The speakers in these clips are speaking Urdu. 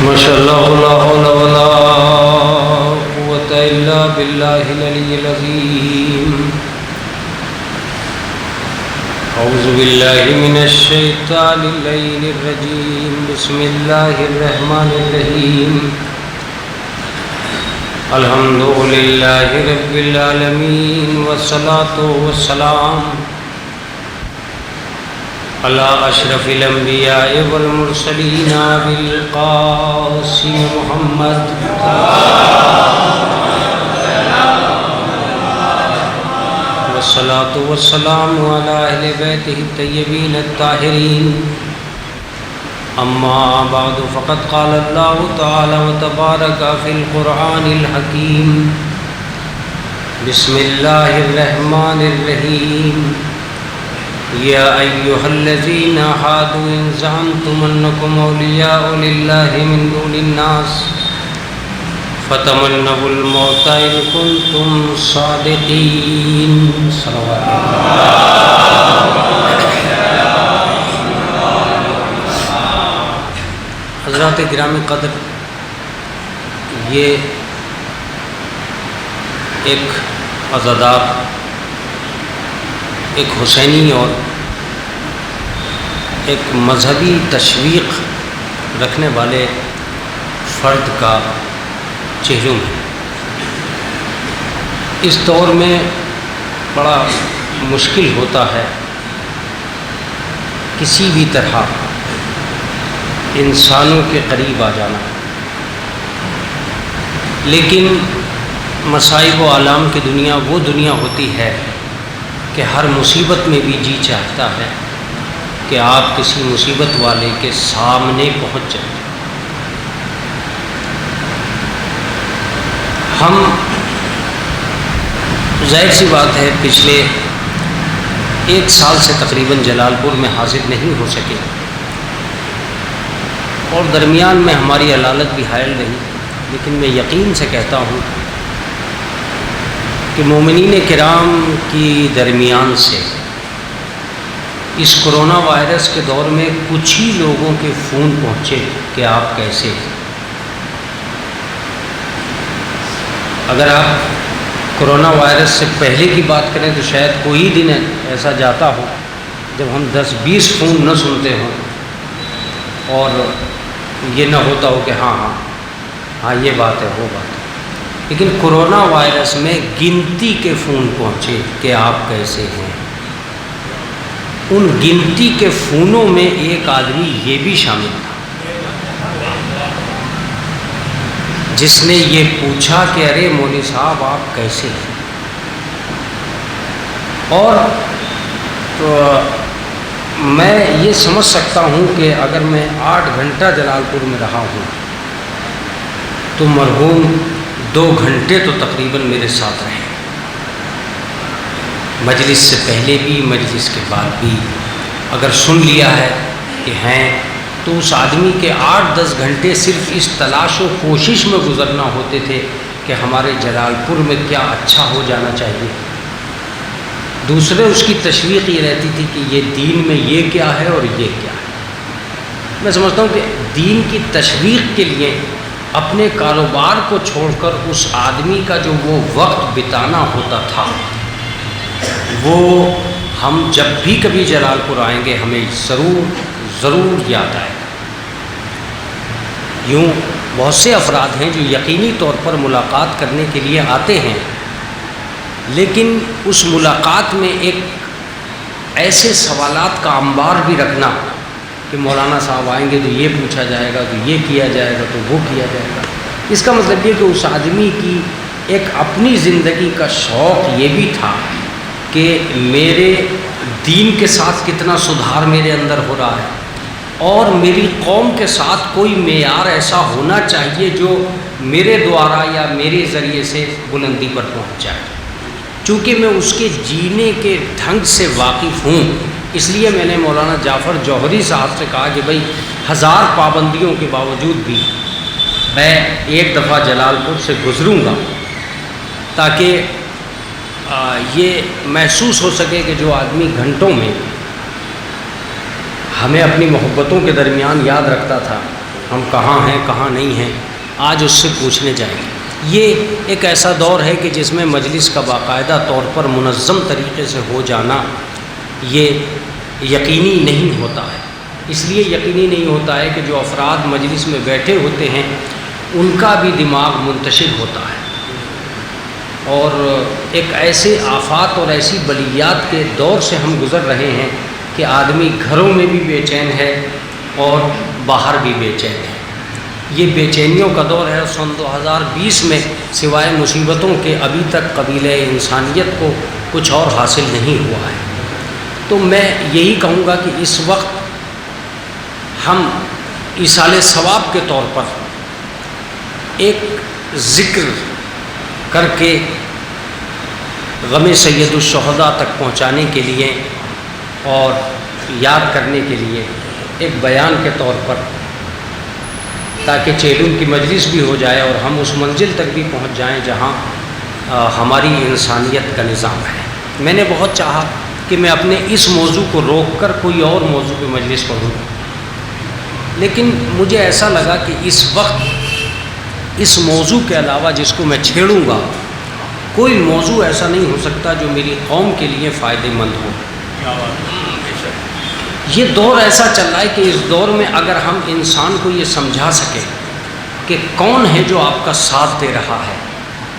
ماشاء اللہ لا حول ولا قوة الا باللہ العلی العظیم. اعوذ باللہ من الشیطان اللعین الرجیم. بسم اللہ الرحمن الرحیم. الحمد للہ رب العالمین والصلاة والسلام علی اشرف الانبیاء والمرسلین بالقاسم محمد والصلاة والسلام علی اہل بیتہ الطیبین الطاہرین. اما بعد فقد قال اللہ تعالی وتبارک فی القرآن الحکیم. بسم اللہ الرحمن الرحیم. یا ایہا الذین ہادوا ان زعمتم انکم اولیاء للہ من دون الناس فتمنوا الموت ان کنتم صادقین. صلوات حضرات گرامی قدر، یہ ایک عزادار، ایک حسینی اور ایک مذہبی تشویق رکھنے والے فرد کا چہروں ہے. اس دور میں بڑا مشکل ہوتا ہے کسی بھی طرح انسانوں کے قریب آ جانا، لیکن مصائب و آلام کی دنیا وہ دنیا ہوتی ہے کہ ہر مصیبت میں بھی جی چاہتا ہے کہ آپ کسی مصیبت والے کے سامنے پہنچ جائیں. ہم ظاہر سی بات ہے پچھلے 1 سال سے تقریباً جلال پور میں حاضر نہیں ہو سکے، اور درمیان میں ہماری علالت بھی حائل رہی، لیکن میں یقین سے کہتا ہوں کہ مومنین کرام کی درمیان سے اس کرونا وائرس کے دور میں کچھ ہی لوگوں کے فون پہنچے کہ آپ کیسے ہیں. اگر آپ کرونا وائرس سے پہلے کی بات کریں تو شاید کوئی دن ایسا جاتا ہو جب ہم 10-20 فون نہ سنتے ہوں اور یہ نہ ہوتا ہو کہ ہاں یہ بات ہے وہ بات ہے. لیکن کرونا وائرس میں گنتی کے فون پہنچے کہ آپ کیسے ہیں. ان گنتی کے فونوں میں ایک آدمی یہ بھی شامل تھا جس نے یہ پوچھا کہ ارے مولوی صاحب آپ کیسے ہیں. اور میں یہ سمجھ سکتا ہوں کہ اگر میں 8 گھنٹہ جلال پور میں رہا ہوں تو مرحوم 2 گھنٹے تو تقریباً میرے ساتھ رہے، مجلس سے پہلے بھی مجلس کے بعد بھی. اگر سن لیا ہے کہ ہیں تو اس آدمی کے 8-10 گھنٹے صرف اس تلاش و کوشش میں گزرنا ہوتے تھے کہ ہمارے جلال پور میں کیا اچھا ہو جانا چاہیے. دوسرے اس کی تشویق یہ رہتی تھی کہ یہ دین میں یہ کیا ہے اور یہ کیا ہے. میں سمجھتا ہوں کہ دین کی تشویق کے لیے اپنے کاروبار کو چھوڑ کر اس آدمی کا جو وہ وقت بتانا ہوتا تھا وہ ہم جب بھی کبھی جلال پور آئیں گے ہمیں ضرور یاد آئے. یوں بہت سے افراد ہیں جو یقینی طور پر ملاقات کرنے کے لیے آتے ہیں، لیکن اس ملاقات میں ایک ایسے سوالات کا انبار بھی رکھنا کہ مولانا صاحب آئیں گے تو یہ پوچھا جائے گا، تو یہ کیا جائے گا، تو وہ کیا جائے گا. اس کا مطلب یہ کہ اس آدمی کی ایک اپنی زندگی کا شوق یہ بھی تھا کہ میرے دین کے ساتھ کتنا سدھار میرے اندر ہو رہا ہے، اور میری قوم کے ساتھ کوئی معیار ایسا ہونا چاہیے جو میرے دوارا یا میرے ذریعے سے بلندی پر پہنچ جائے. چونکہ میں اس کے جینے کے ڈھنگ سے واقف ہوں، اس لیے میں نے مولانا جعفر جوہری صاحب سے کہا کہ بھائی 1000 پابندیوں کے باوجود بھی میں ایک دفعہ جلال پور سے گزروں گا تاکہ یہ محسوس ہو سکے کہ جو آدمی گھنٹوں میں ہمیں اپنی محبتوں کے درمیان یاد رکھتا تھا، ہم کہاں ہیں کہاں نہیں ہیں، آج اس سے پوچھنے جائیں گے۔ یہ ایک ایسا دور ہے کہ جس میں مجلس کا باقاعدہ طور پر منظم طریقے سے ہو جانا یہ یقینی نہیں ہوتا ہے۔ اس لیے یقینی نہیں ہوتا ہے کہ جو افراد مجلس میں بیٹھے ہوتے ہیں ان کا بھی دماغ منتشر ہوتا ہے، اور ایک ایسے آفات اور ایسی بلیات کے دور سے ہم گزر رہے ہیں کہ آدمی گھروں میں بھی بے چین ہے اور باہر بھی بے چین ہے۔ یہ بے چینیوں کا دور ہے۔ سن 2020 میں سوائے مصیبتوں کے ابھی تک قبیلہ انسانیت کو کچھ اور حاصل نہیں ہوا ہے۔ تو میں یہی کہوں گا کہ اس وقت ہم ایصال ثواب کے طور پر ایک ذکر کر کے غم سید الشہداء تک پہنچانے کے لیے اور یاد کرنے کے لیے ایک بیان کے طور پر، تاکہ چیلوں کی مجلس بھی ہو جائے اور ہم اس منزل تک بھی پہنچ جائیں جہاں ہماری انسانیت کا نظام ہے۔ میں نے بہت چاہا کہ میں اپنے اس موضوع کو روک کر کوئی اور موضوع پہ مجلس پڑھوں، لیکن مجھے ایسا لگا کہ اس وقت اس موضوع کے علاوہ جس کو میں چھیڑوں گا، کوئی موضوع ایسا نہیں ہو سکتا جو میری قوم کے لیے فائدہ مند ہو۔ یہ دور ایسا چل رہا ہے کہ اس دور میں اگر ہم انسان کو یہ سمجھا سکیں کہ کون ہے جو آپ کا ساتھ دے رہا ہے،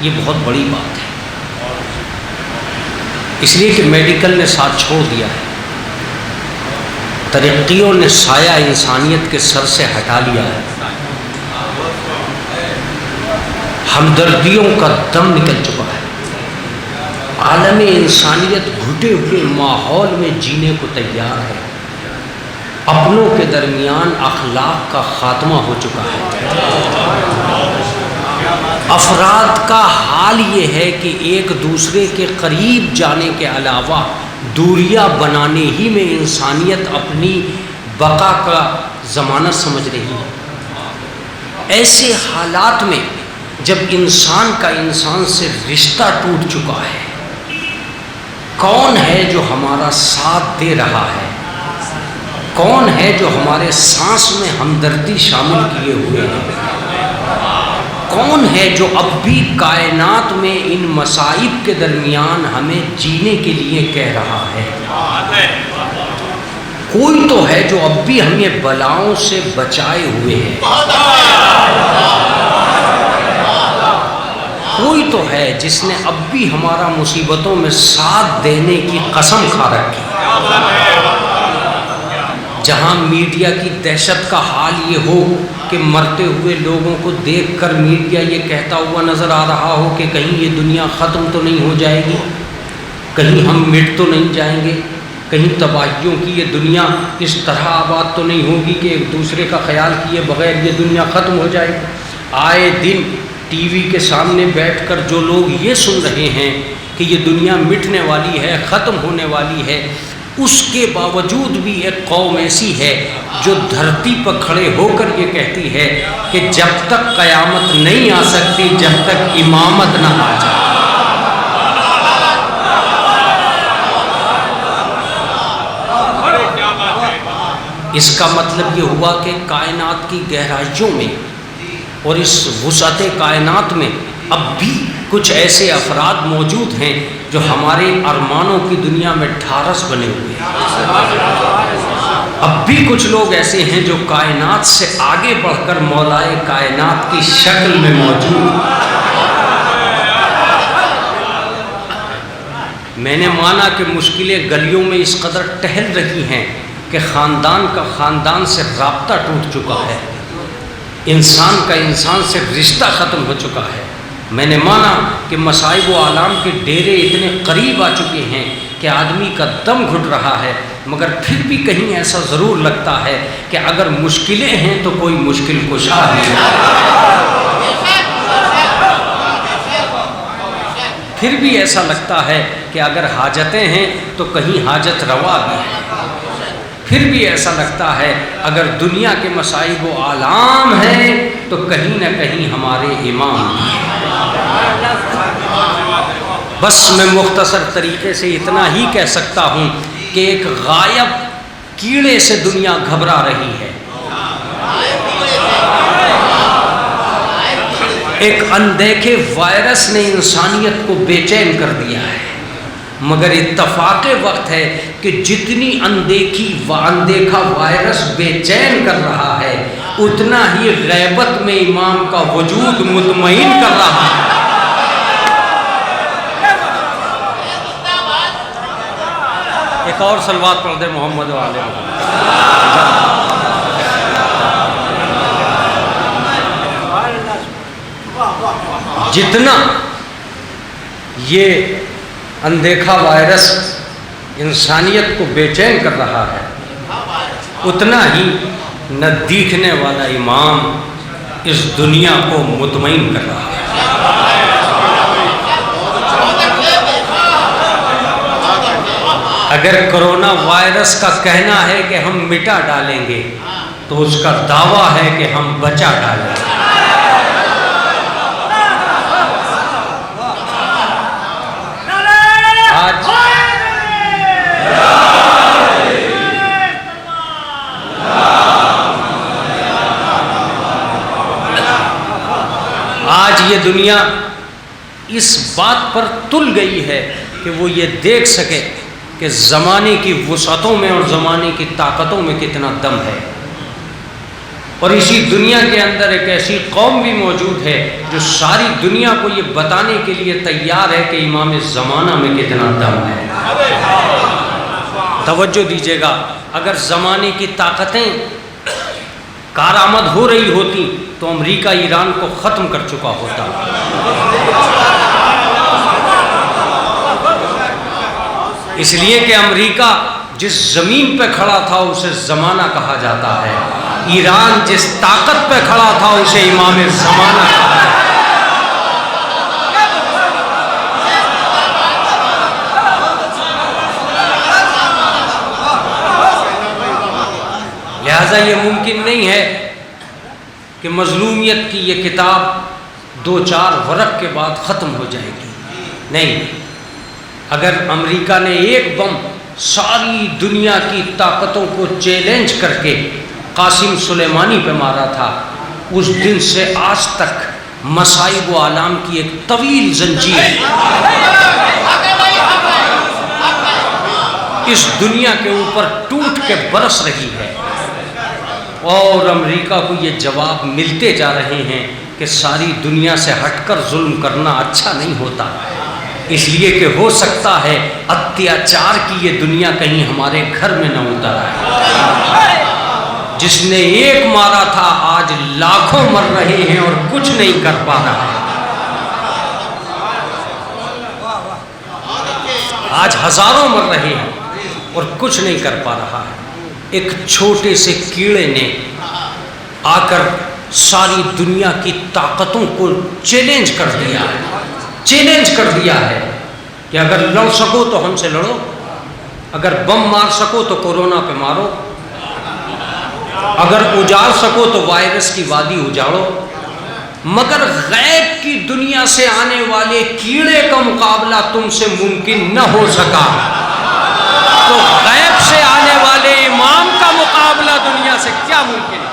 یہ بہت بڑی بات ہے۔ اس لیے کہ میڈیکل نے ساتھ چھوڑ دیا ہے، ترقیوں نے سایہ انسانیت کے سر سے ہٹا لیا ہے، ہمدردیوں کا دم نکل چکا ہے، عالم انسانیت گھٹے ہوئے ماحول میں جینے کو تیار ہے، اپنوں کے درمیان اخلاق کا خاتمہ ہو چکا ہے۔ افراد کا حال یہ ہے کہ ایک دوسرے کے قریب جانے کے علاوہ دوریاں بنانے ہی میں انسانیت اپنی بقا کا ضمانت سمجھ رہی ہے۔ ایسے حالات میں جب انسان کا انسان سے رشتہ ٹوٹ چکا ہے، کون ہے جو ہمارا ساتھ دے رہا ہے؟ کون ہے جو ہمارے سانس میں ہمدردی شامل کیے ہوئے ہیں؟ کون ہے جو اب بھی کائنات میں ان مصائب کے درمیان ہمیں جینے کے لیے کہہ رہا ہے؟ کوئی تو ہے جو اب بھی ہمیں بلاؤں سے بچائے ہوئے ہے، کوئی تو ہے جس نے اب بھی ہمارا مصیبتوں میں ساتھ دینے کی قسم کھا رکھی۔ جہاں میڈیا کی دہشت کا حال یہ ہو کہ مرتے ہوئے لوگوں کو دیکھ کر میڈیا یہ کہتا ہوا نظر آ رہا ہو کہ کہیں یہ دنیا ختم تو نہیں ہو جائے گی، کہیں ہم مٹ تو نہیں جائیں گے، کہیں تباہیوں کی یہ دنیا اس طرح آباد تو نہیں ہوگی کہ ایک دوسرے کا خیال کیے بغیر یہ دنیا ختم ہو جائے گی۔ آئے دن ٹی وی کے سامنے بیٹھ کر جو لوگ یہ سن رہے ہیں کہ یہ دنیا مٹنے والی ہے، ختم ہونے والی ہے، اس کے باوجود بھی ایک قوم ایسی ہے جو دھرتی پر کھڑے ہو کر یہ کہتی ہے کہ جب تک قیامت نہیں آ سکتی جب تک امامت نہ آ جائے۔ اس کا مطلب یہ ہوا کہ کائنات کی گہرائیوں میں اور اس وسعت کائنات میں اب بھی کچھ ایسے افراد موجود ہیں جو ہمارے ارمانوں کی دنیا میں ڈھارس بنے ہوئے ہیں۔ اب بھی کچھ لوگ ایسے ہیں جو کائنات سے آگے بڑھ کر مولائے کائنات کی شکل میں موجود ہیں۔ میں نے مانا کہ مشکلیں گلیوں میں اس قدر ٹہل رہی ہیں کہ خاندان کا خاندان سے رابطہ ٹوٹ چکا ہے، انسان کا انسان سے رشتہ ختم ہو چکا ہے۔ میں نے مانا کہ مصائب و آلام کے ڈیرے اتنے قریب آ چکے ہیں کہ آدمی کا دم گھٹ رہا ہے، مگر پھر بھی کہیں ایسا ضرور لگتا ہے کہ اگر مشکلیں ہیں تو کوئی مشکل کشا ہے، پھر بھی ایسا لگتا ہے کہ اگر حاجتیں ہیں تو کہیں حاجت روا بھی ہے، پھر بھی ایسا لگتا ہے اگر دنیا کے مصائب و آلام ہیں تو کہیں نہ کہیں ہمارے امام بھی ہیں۔ بس میں مختصر طریقے سے اتنا ہی کہہ سکتا ہوں کہ ایک غائب کیڑے سے دنیا گھبرا رہی ہے، ایک اندیکھے وائرس نے انسانیت کو بے چین کر دیا ہے، مگر اتفاق وقت ہے کہ جتنی اندیکھی و اندیکھا وائرس بے چین کر رہا ہے، اتنا ہی غیبت میں امام کا وجود مطمئن کر رہا ہے۔ ایک اور صلوات پڑھ دے محمد و آل محمد۔ جتنا یہ اندیکھا وائرس انسانیت کو بے چین کر رہا ہے، اتنا ہی نہ دیکھنے والا امام اس دنیا کو مطمئن کر رہا ہے۔ اگر کرونا وائرس کا کہنا ہے کہ ہم مٹا ڈالیں گے، تو اس کا دعویٰ ہے کہ ہم بچا ڈالیں گے۔ آج یہ دنیا اس بات پر تل گئی ہے کہ وہ یہ دیکھ سکے کہ زمانے کی وسعتوں میں اور زمانے کی طاقتوں میں کتنا دم ہے، اور اسی دنیا کے اندر ایک ایسی قوم بھی موجود ہے جو ساری دنیا کو یہ بتانے کے لیے تیار ہے کہ امام زمانہ میں کتنا دم ہے۔ توجہ دیجیے گا، اگر زمانے کی طاقتیں کارآمد ہو رہی ہوتی تو امریکہ ایران کو ختم کر چکا ہوتا۔ اس لیے کہ امریکہ جس زمین پہ کھڑا تھا اسے زمانہ کہا جاتا ہے، ایران جس طاقت پہ کھڑا تھا اسے امام زمانہ کہا جاتا ہے۔ لہذا یہ ممکن نہیں ہے کہ مظلومیت کی یہ کتاب 2-4 ورق کے بعد ختم ہو جائے گی، نہیں۔ اگر امریکہ نے ایک بم ساری دنیا کی طاقتوں کو چیلنج کر کے قاسم سلیمانی پہ مارا تھا، اس دن سے آج تک مصائب و آلام کی ایک طویل زنجیر اس دنیا کے اوپر ٹوٹ کے برس رہی ہے، اور امریکہ کو یہ جواب ملتے جا رہے ہیں کہ ساری دنیا سے ہٹ کر ظلم کرنا اچھا نہیں ہوتا، اس لیے کہ ہو سکتا ہے اتیاچار کی یہ دنیا کہیں ہمارے گھر میں نہ اتر آئے۔ جس نے ایک مارا تھا آج لاکھوں مر رہے ہیں اور کچھ نہیں کر پا رہا ہے، آج ہزاروں مر رہے ہیں اور کچھ نہیں کر پا رہا ہے۔ ایک چھوٹے سے کیڑے نے آ کر ساری دنیا کی طاقتوں کو چیلنج کر دیا ہے، چیلنج کر دیا ہے کہ اگر لڑ سکو تو ہم سے لڑو، اگر بم مار سکو تو کورونا پہ مارو، اگر اجاڑ سکو تو وائرس کی وادی اجاڑو، مگر غیب کی دنیا سے آنے والے کیڑے کا مقابلہ تم سے ممکن نہ ہو سکا، تو غیب سے آنے والے امام کا مقابلہ دنیا سے کیا ممکن ہے؟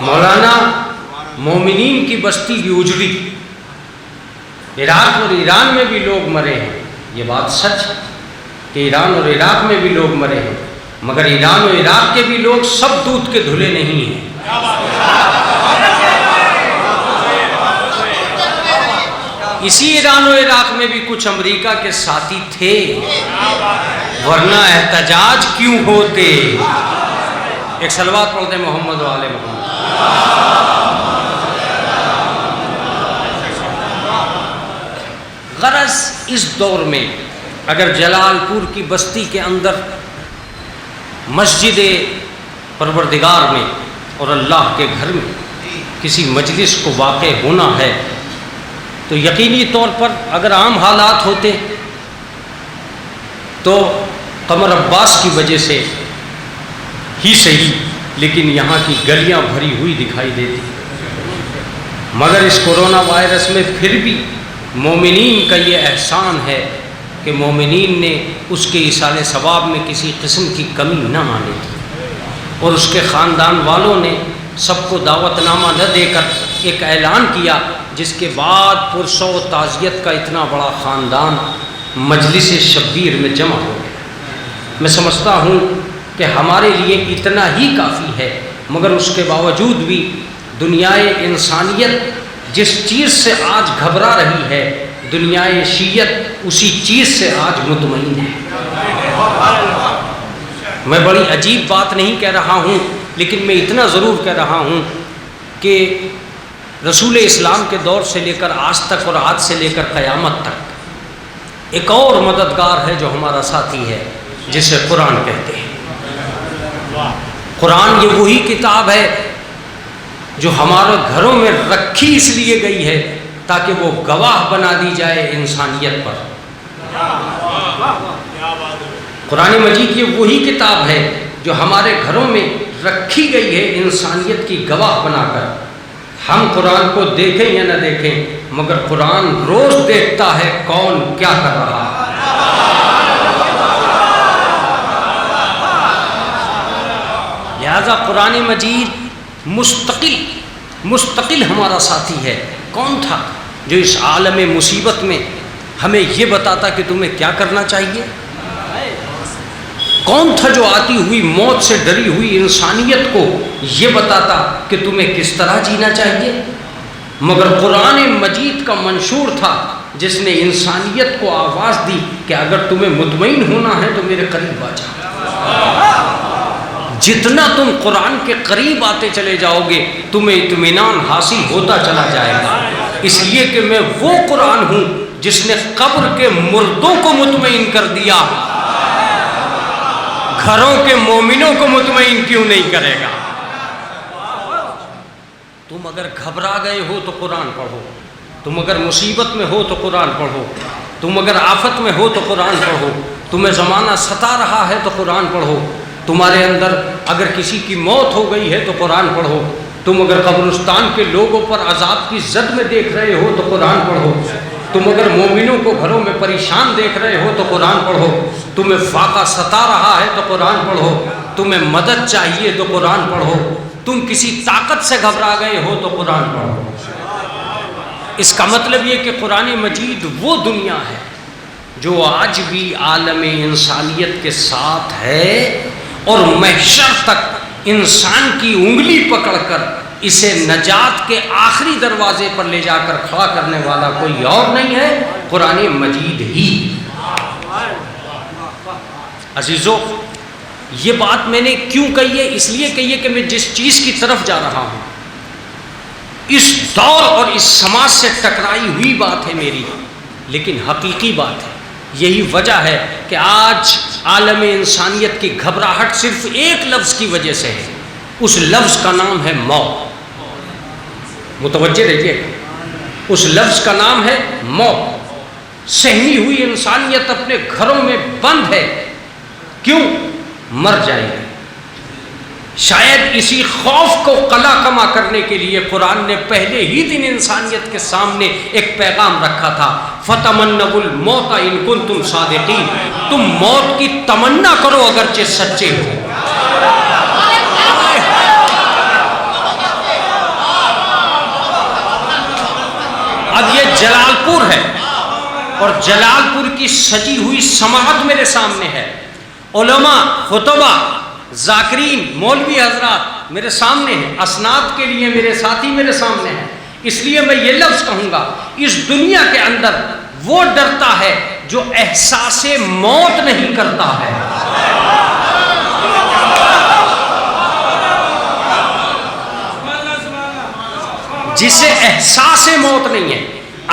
مولانا مومنین کی بستی کی اجڑی، عراق اور ایران میں بھی لوگ مرے ہیں، یہ بات سچ ہے کہ ایران اور عراق میں بھی لوگ مرے ہیں، مگر ایران اور عراق کے بھی لوگ سب دودھ کے دھلے نہیں ہیں۔ اسی ایران و عراق میں بھی کچھ امریکہ کے ساتھی تھے، ورنہ احتجاج کیوں ہوتے؟ ایک صلوات پڑھتے محمد و آل محمد۔ غرض اس دور میں اگر جلال پور کی بستی کے اندر مسجد پروردگار میں اور اللہ کے گھر میں کسی مجلس کو واقع ہونا ہے تو یقینی طور پر اگر عام حالات ہوتے تو قمر عباس کی وجہ سے ہی صحیح، لیکن یہاں کی گلیاں بھری ہوئی دکھائی دیتی، مگر اس کورونا وائرس میں پھر بھی مومنین کا یہ احسان ہے کہ مومنین نے اس کے ایصال ثواب میں کسی قسم کی کمی نہ مانی تھی، اور اس کے خاندان والوں نے سب کو دعوت نامہ نہ دے کر ایک اعلان کیا، جس کے بعد پرسو تعزیت کا اتنا بڑا خاندان مجلس شبیر میں جمع ہو گیا۔ میں سمجھتا ہوں کہ ہمارے لیے اتنا ہی کافی ہے، مگر اس کے باوجود بھی دنیائے انسانیت جس چیز سے آج گھبرا رہی ہے، دنیائے شیعت اسی چیز سے آج مطمئن ہے۔ میں بڑی عجیب بات نہیں کہہ رہا ہوں، لیکن میں اتنا ضرور کہہ رہا ہوں کہ رسول اسلام کے دور سے لے کر آج تک اور آج سے لے کر قیامت تک ایک اور مددگار ہے جو ہمارا ساتھی ہے، جسے قرآن کہتے ہیں۔ قرآن یہ وہی کتاب ہے جو ہمارے گھروں میں رکھی اس لیے گئی ہے تاکہ وہ گواہ بنا دی جائے انسانیت پر۔ قرآن مجید یہ وہی کتاب ہے جو ہمارے گھروں میں رکھی گئی ہے انسانیت کی گواہ بنا کر۔ ہم قرآن کو دیکھیں یا نہ دیکھیں، مگر قرآن روز دیکھتا ہے کون کیا کر رہا ہے۔ لہذا قرآن مجید مستقل ہمارا ساتھی ہے۔ کون تھا جو اس عالم مصیبت میں ہمیں یہ بتاتا کہ تمہیں کیا کرنا چاہیے؟ کون تھا جو آتی ہوئی موت سے ڈری ہوئی انسانیت کو یہ بتاتا کہ تمہیں کس طرح جینا چاہیے؟ مگر قرآن مجید کا منشور تھا جس نے انسانیت کو آواز دی کہ اگر تمہیں مطمئن ہونا ہے تو میرے قریب آ جاؤ۔ جتنا تم قرآن کے قریب آتے چلے جاؤ گے تمہیں اطمینان حاصل ہوتا چلا جائے گا، اس لیے کہ میں وہ قرآن ہوں جس نے قبر کے مردوں کو مطمئن کر دیا، گھروں کے مومنوں کو مطمئن کیوں نہیں کرے گا؟ تم اگر گھبرا گئے ہو تو قرآن پڑھو، تم اگر مصیبت میں ہو تو قرآن پڑھو، تم اگر آفت میں ہو تو قرآن پڑھو، تمہیں زمانہ ستا رہا ہے تو قرآن پڑھو، تمہارے اندر اگر کسی کی موت ہو گئی ہے تو قرآن پڑھو، تم اگر قبرستان کے لوگوں پر عذاب کی زد میں دیکھ رہے ہو تو قرآن پڑھو، تم اگر مومنوں کو گھروں میں پریشان دیکھ رہے ہو تو قرآن پڑھو، تمہیں فاقہ ستا رہا ہے تو قرآن پڑھو، تمہیں مدد چاہیے تو قرآن پڑھو، تم کسی طاقت سے گھبرا گئے ہو تو قرآن پڑھو۔ اس کا مطلب یہ کہ قرآن مجید وہ دنیا ہے جو آج بھی عالم انسانیت کے ساتھ ہے، اور محشر تک انسان کی انگلی پکڑ کر اسے نجات کے آخری دروازے پر لے جا کر کھڑا کرنے والا کوئی اور نہیں ہے، قرآن مجید ہی۔ عزیزو، یہ بات میں نے کیوں کہی ہے؟ اس لیے کہی ہے کہ میں جس چیز کی طرف جا رہا ہوں اس دور اور اس سماج سے ٹکرائی ہوئی بات ہے میری، لیکن حقیقی بات ہے۔ یہی وجہ ہے کہ آج عالم انسانیت کی گھبراہٹ صرف ایک لفظ کی وجہ سے ہے، اس لفظ کا نام ہے موت۔ متوجہ رہیے، اس لفظ کا نام ہے موت۔ سہمی ہوئی انسانیت اپنے گھروں میں بند ہے، کیوں؟ مر جائے گی۔ شاید اسی خوف کو قلع کما کرنے کے لیے قرآن نے پہلے ہی دن انسانیت کے سامنے ایک پیغام رکھا تھا، فَتَمَنَّوُا الْمَوْتَ إِن كُنتُمْ صَادِقِينَ، تم موت کی تمنا کرو اگرچہ سچے ہو۔ اب یہ جلال پور ہے، اور جلال پور کی سجی ہوئی سماعت میرے سامنے ہے، علماء، خطبہ، ذاکرین، مولوی حضرات میرے سامنے ہیں، اسناد کے لیے میرے ساتھی میرے سامنے ہیں۔ اس لیے میں یہ لفظ کہوں گا، اس دنیا کے اندر وہ ڈرتا ہے جو احساس موت نہیں کرتا ہے۔ جسے احساس موت نہیں ہے۔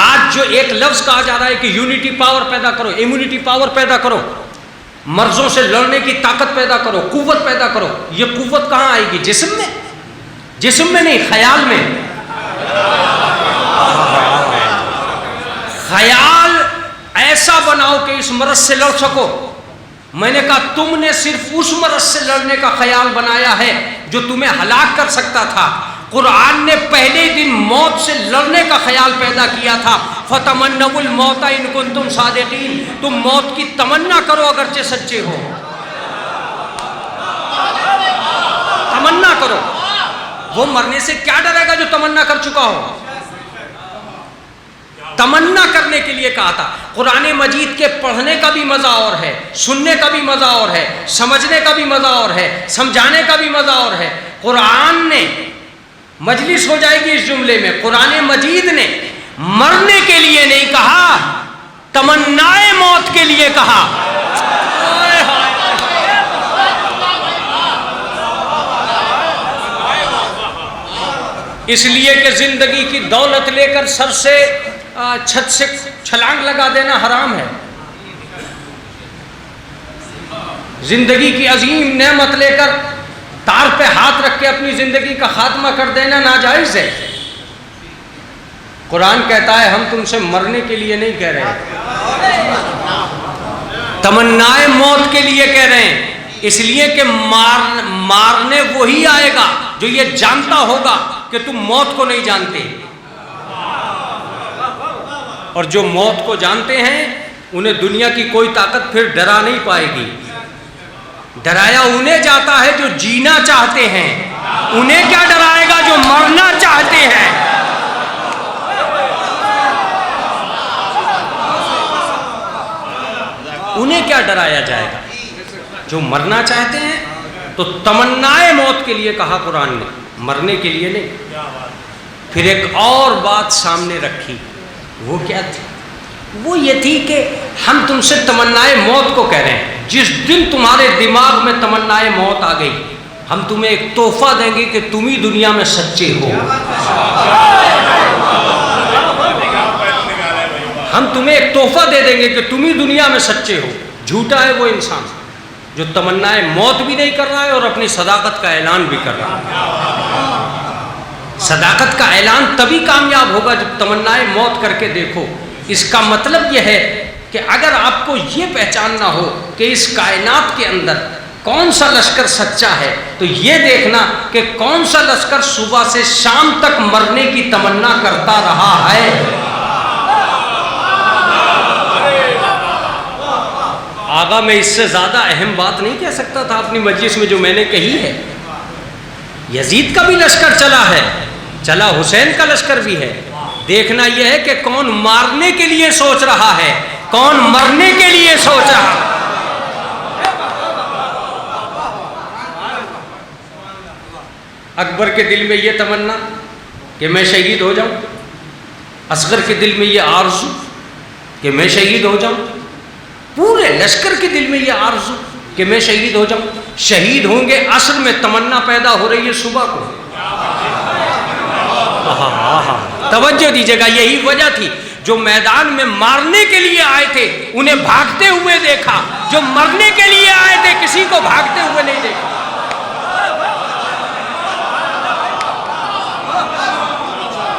آج جو ایک لفظ کہا جا رہا ہے کہ یونٹی پاور پیدا کرو، امیونٹی پاور پیدا کرو، مرضوں سے لڑنے کی طاقت پیدا کرو، قوت پیدا کرو، یہ قوت کہاں آئے گی؟ جسم میں؟ جسم میں نہیں، خیال میں۔ خیال ایسا بناؤ کہ اس مرض سے لڑ سکو۔ میں نے کہا تم نے صرف اس مرض سے لڑنے کا خیال بنایا ہے جو تمہیں ہلاک کر سکتا تھا۔ قرآن نے پہلے دن موت سے لڑنے کا خیال پیدا کیا تھا، فتمنوا الموت ان کنتم صادقین، تم موت کی تمنا کرو اگرچہ سچے ہو، تمنا کرو۔ وہ مرنے سے کیا ڈرے گا جو تمنا کر چکا ہو؟ تمنا کرنے کے لیے کہا تھا۔ قرآن مجید کے پڑھنے کا بھی مزہ اور ہے، سننے کا بھی مزہ اور ہے، سمجھنے کا بھی مزہ اور ہے، سمجھانے کا بھی مزہ اور ہے۔ قرآن نے مجلس ہو جائے گی اس جملے میں، قرآن مجید نے مرنے کے لیے نہیں کہا، تمنائے موت کے لیے کہا۔ اس لیے کہ زندگی کی دولت لے کر سر سے چھت سے چھلانگ لگا دینا حرام ہے، زندگی کی عظیم نعمت لے کر تار پہ ہاتھ رکھ کے اپنی زندگی کا خاتمہ کر دینا ناجائز ہے۔ قرآن کہتا ہے ہم تم سے مرنے کے لیے نہیں کہہ رہے، تمنائے موت کے لیے کہہ رہے ہیں، اس لیے کہ مارنے وہی آئے گا جو یہ جانتا ہوگا کہ تم موت کو نہیں جانتے، اور جو موت کو جانتے ہیں انہیں دنیا کی کوئی طاقت پھر ڈرا نہیں پائے گی۔ ڈرایا انہیں جاتا ہے جو جینا چاہتے ہیں، انہیں کیا ڈرائے گا جو مرنا چاہتے ہیں۔ انہیں کیا ڈرایا جائے گا جو مرنا چاہتے ہیں۔ تو تمنائے موت کے لیے کہا قرآن نے، مرنے کے لیے نہیں۔ پھر ایک اور بات سامنے رکھی، وہ کیا تھی؟ وہ یہ تھی کہ ہم تم سے تمنائے موت کو کہہ رہے ہیں، جس دن تمہارے دماغ میں تمنائے موت آ گئی ہم تمہیں ایک تحفہ دیں گے کہ تم ہی دنیا میں سچے ہو، ہم تمہیں ایک تحفہ دے دیں گے کہ تم ہی دنیا میں سچے ہو۔ جھوٹا ہے وہ انسان جو تمنائے موت بھی نہیں کر رہا ہے اور اپنی صداقت کا اعلان بھی کر رہا ہے۔ صداقت کا اعلان تبھی کامیاب ہوگا جب تمنائے موت کر کے دیکھو۔ اس کا مطلب یہ ہے کہ اگر آپ کو یہ پہچاننا ہو کہ اس کائنات کے اندر کون سا لشکر سچا ہے، تو یہ دیکھنا کہ کون سا لشکر صبح سے شام تک مرنے کی تمنا کرتا رہا ہے۔ آغا میں اس سے زیادہ اہم بات نہیں کہہ سکتا تھا اپنی مجلس میں جو میں نے کہی ہے۔ یزید کا بھی لشکر چلا ہے، چلا حسین کا لشکر بھی ہے۔ دیکھنا یہ ہے کہ کون مارنے کے لیے سوچ رہا ہے، کون مرنے کے لیے سوچ رہا ہے۔ اکبر کے دل میں یہ تمنا کہ میں شہید ہو جاؤں، اصغر کے دل میں یہ آرزو کہ میں شہید ہو جاؤں، پورے لشکر کے دل میں یہ آرزو کہ میں شہید ہو جاؤں۔ شہید ہوں گے عصر میں، تمنا پیدا ہو رہی ہے صبح کو۔ توجہ دیجیے گا، یہی وجہ تھی جو میدان میں مارنے کے لیے آئے تھے انہیں بھاگتے ہوئے دیکھا، جو مرنے کے لیے آئے تھے کسی کو بھاگتے ہوئے نہیں دیکھا۔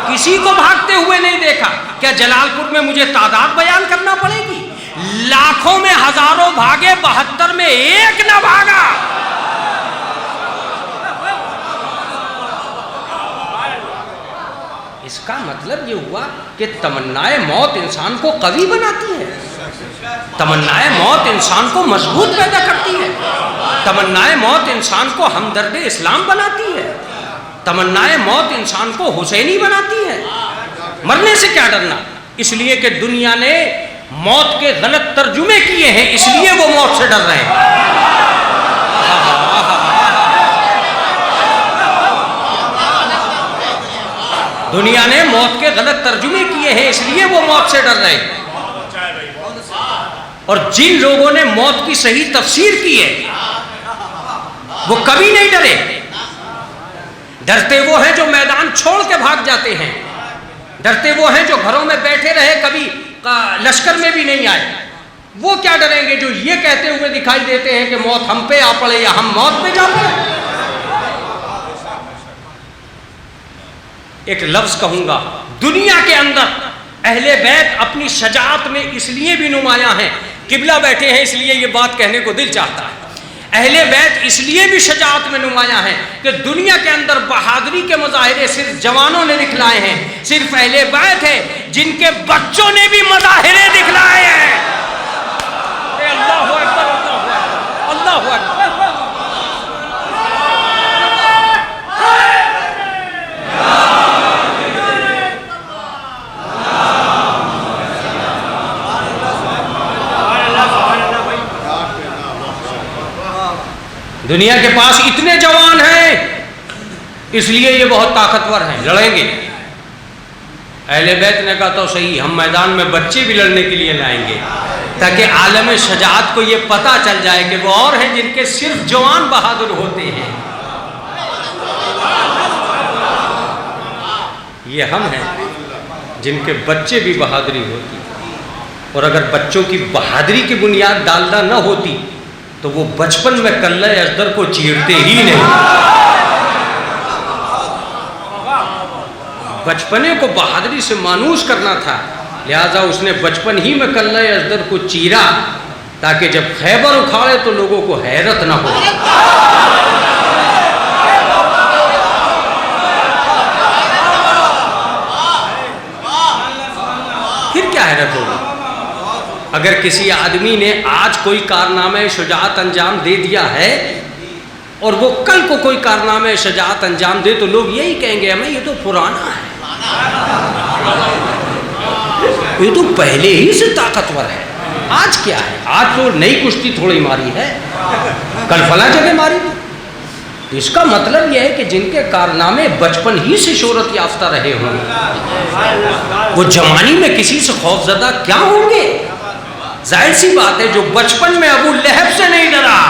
کسی کو بھاگتے ہوئے نہیں دیکھا۔ کیا جلال پور میں مجھے تعداد بیان کرنا پڑے گی؟ لاکھوں میں ہزاروں بھاگے، 72 میں ایک نہ بھاگا۔ اس کا مطلب یہ ہوا کہ تمنائے موت انسان کو قوی بناتی ہے، تمنائے موت انسان کو مضبوط پیدا کرتی ہے، تمنائے موت انسان کو ہمدرد اسلام بناتی ہے، تمنائے موت انسان کو حسینی بناتی ہے۔ مرنے سے کیا ڈرنا؟ اس لیے کہ دنیا نے موت کے غلط ترجمے کیے ہیں، اس لیے وہ موت سے ڈر رہے ہیں۔ دنیا نے موت کے غلط ترجمے کیے ہیں، اس لیے وہ موت سے ڈر رہے ہیں۔ اور جن لوگوں نے موت کی صحیح تفسیر کی ہے وہ کبھی نہیں ڈرے۔ ڈرتے وہ ہیں جو میدان چھوڑ کے بھاگ جاتے ہیں، ڈرتے وہ ہیں جو گھروں میں بیٹھے رہے، کبھی لشکر میں بھی نہیں آئے۔ وہ کیا ڈریں گے جو یہ کہتے ہوئے دکھائی دیتے ہیں کہ موت ہم پہ آ پڑے یا ہم موت پہ جا پڑے۔ ایک لفظ کہوں گا، دنیا کے اندر اہل بیت اپنی شجاعت میں اس لیے بھی نمایاں ہیں، قبلہ بیٹھے ہیں اس لیے یہ بات کہنے کو دل چاہتا ہے، اہل بیت اس لیے بھی شجاعت میں نمایاں ہیں کہ دنیا کے اندر بہادری کے مظاہرے صرف جوانوں نے دکھلائے ہیں، صرف اہل بیت ہے جن کے بچوں نے بھی مظاہرے دکھلائے ہیں۔ اللہ اکبر، اللہ اکبر۔ دنیا کے پاس اتنے جوان ہیں، اس لیے یہ بہت طاقتور ہیں، لڑیں گے۔ اہل بیت نے کہا تو صحیح، ہم میدان میں بچے بھی لڑنے کے لیے لائیں گے تاکہ عالم شجاعت کو یہ پتہ چل جائے کہ وہ اور ہیں جن کے صرف جوان بہادر ہوتے ہیں، یہ ہم ہیں جن کے بچے بھی بہادری ہوتی، اور اگر بچوں کی بہادری کی بنیاد ڈالنا نہ ہوتی تو وہ بچپن میں کلہ ازدر کو چیرتے ہی نہیں۔ بچپنے کو بہادری سے مانوس کرنا تھا، لہذا اس نے بچپن ہی میں کلہ ازدر کو چیرا تاکہ جب خیبر اکھاڑے تو لوگوں کو حیرت نہ ہو۔ پھر کیا حیرت ہوگی اگر کسی آدمی نے آج کوئی کارنامہ شجاعت انجام دے دیا ہے اور وہ کل کو کوئی کارنامہ شجاعت انجام دے تو لوگ یہی کہیں گے ہمیں یہ تو پرانا ہے، یہ تو پہلے ہی سے طاقتور ہے، آج کیا ہے، آج تو نئی کشتی تھوڑی ماری ہے، کل فلاں جگہ ماری تھی۔ اس کا مطلب یہ ہے کہ جن کے کارنامے بچپن ہی سے شہرت یافتہ رہے ہوں وہ جوانی میں کسی سے خوف زدہ کیا ہوں گے؟ ظاہر سی بات ہے جو بچپن میں ابو لہب سے نہیں ڈرا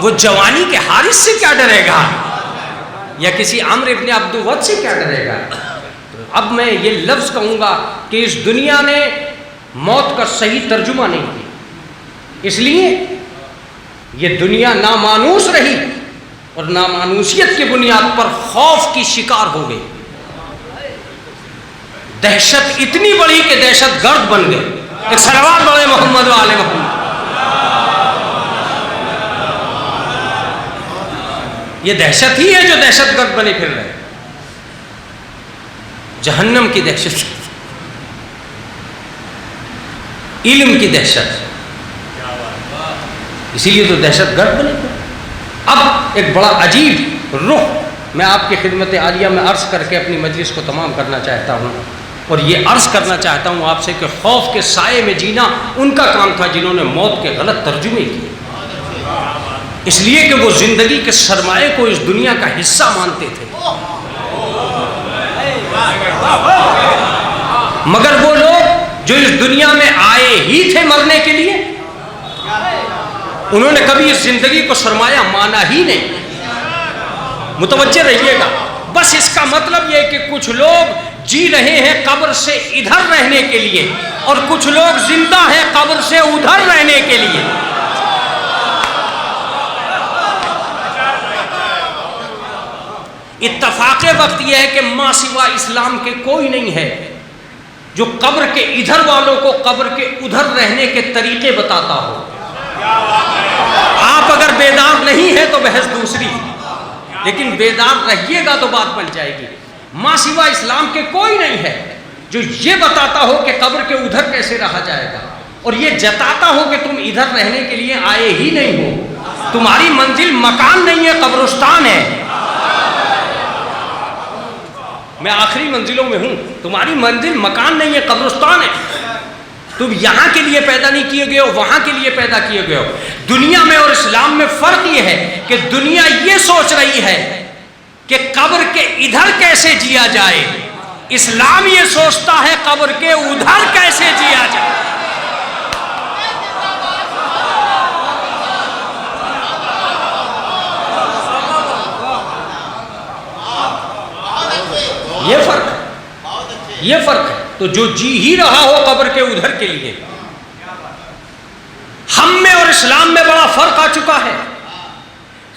وہ جوانی کے حارث سے کیا ڈرے گا، یا کسی عمرو ابن عبد ود سے کیا ڈرے گا؟ اب میں یہ لفظ کہوں گا کہ اس دنیا نے موت کا صحیح ترجمہ نہیں کیا، اس لیے یہ دنیا نامانوس رہی اور نامانوسیت کی بنیاد پر خوف کی شکار ہو گئی، دہشت اتنی بڑی کہ دہشت گرد بن گئے۔ ایک صلوات پڑھیں محمد و آل محمد۔ یہ دہشت ہی ہے جو دہشت گرد بنے پھر رہے، جہنم کی دہشت، علم کی دہشت، اسی لیے تو دہشت گرد بنے پھر۔ اب ایک بڑا عجیب رخ میں آپ کی خدمت عالیہ میں عرض کر کے اپنی مجلس کو تمام کرنا چاہتا ہوں، اور یہ عرض کرنا چاہتا ہوں آپ سے کہ خوف کے سائے میں جینا ان کا کام تھا جنہوں نے موت کے غلط ترجمے کیے، اس لیے کہ وہ زندگی کے سرمایے کو اس دنیا کا حصہ مانتے تھے، مگر وہ لوگ جو اس دنیا میں آئے ہی تھے مرنے کے لیے انہوں نے کبھی اس زندگی کو سرمایہ مانا ہی نہیں۔ متوجہ رہیے گا، بس اس کا مطلب یہ کہ کچھ لوگ جی رہے ہیں قبر سے ادھر رہنے کے لیے اور کچھ لوگ زندہ ہیں قبر سے ادھر رہنے کے لیے۔ اتفاق وقت یہ ہے کہ ماں سوا اسلام کے کوئی نہیں ہے جو قبر کے ادھر والوں کو قبر کے ادھر رہنے کے طریقے بتاتا ہو۔ آپ اگر بیدار نہیں ہیں تو بحث دوسری، لیکن بیدار رہیے گا تو بات بن جائے گی۔ ماں سوا اسلام کے کوئی نہیں ہے جو یہ بتاتا ہو کہ قبر کے ادھر کیسے رہا جائے گا اور یہ جتاتا ہو کہ تم ادھر رہنے کے لیے آئے ہی نہیں ہو، تمہاری منزل مکان نہیں ہے قبرستان ہے۔ میں آخری منزلوں میں ہوں، تمہاری منزل مکان نہیں ہے قبرستان ہے، تم یہاں کے لیے پیدا نہیں کیے گئے ہو، وہاں کے لیے پیدا کیے گئے ہو۔ دنیا میں اور اسلام میں فرق یہ ہے کہ دنیا یہ سوچ رہی ہے کہ قبر کے ادھر کیسے جیا جائے، اسلام یہ سوچتا ہے قبر کے ادھر کیسے جیا جائے۔ یہ فرق ہے، تو جو جی ہی رہا ہو قبر کے ادھر کے لیے، ہم میں اور اسلام میں بڑا فرق آ چکا ہے۔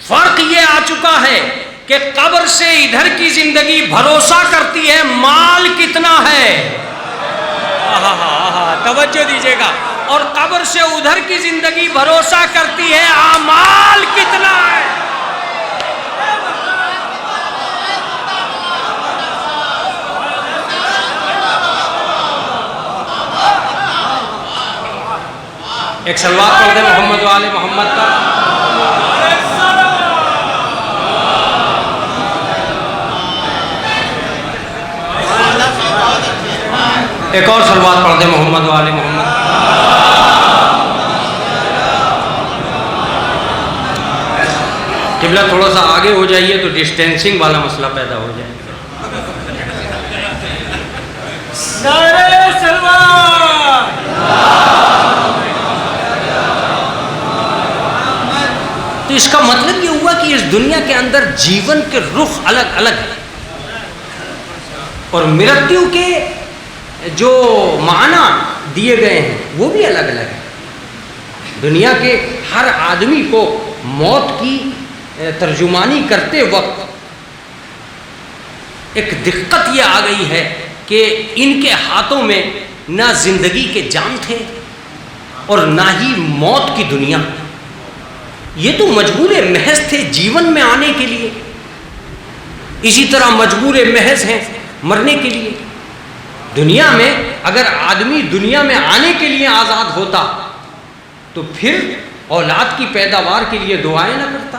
فرق یہ آ چکا ہے کہ قبر سے ادھر کی زندگی بھروسہ کرتی ہے مال کتنا ہے، توجہ دیجیے گا، اور قبر سے ادھر کی زندگی بھروسہ کرتی ہے اعمال کتنا ہے. ایک صلوات پڑھ دیں محمد و آل محمد کا. ایک اور صلوات پڑھ دیں محمد و آل محمد. قبلہ تھوڑا سا آگے ہو جائیے تو ڈسٹینسنگ والا مسئلہ پیدا ہو جائے. نعرہ سلوات. تو اس کا مطلب یہ ہوا کہ اس دنیا کے اندر جیون کے رخ الگ الگ ہیں اور مرتیو کے جو معنی دیے گئے ہیں وہ بھی الگ الگ ہیں. دنیا کے ہر آدمی کو موت کی ترجمانی کرتے وقت ایک دقت یہ آ گئی ہے کہ ان کے ہاتھوں میں نہ زندگی کے جام تھے اور نہ ہی موت کی دنیا. یہ تو مجبور محض تھے جیون میں آنے کے لیے، اسی طرح مجبور محض ہیں مرنے کے لیے. دنیا میں اگر آدمی دنیا میں آنے کے لیے آزاد ہوتا تو پھر اولاد کی پیداوار کے لیے دعائیں نہ کرتا،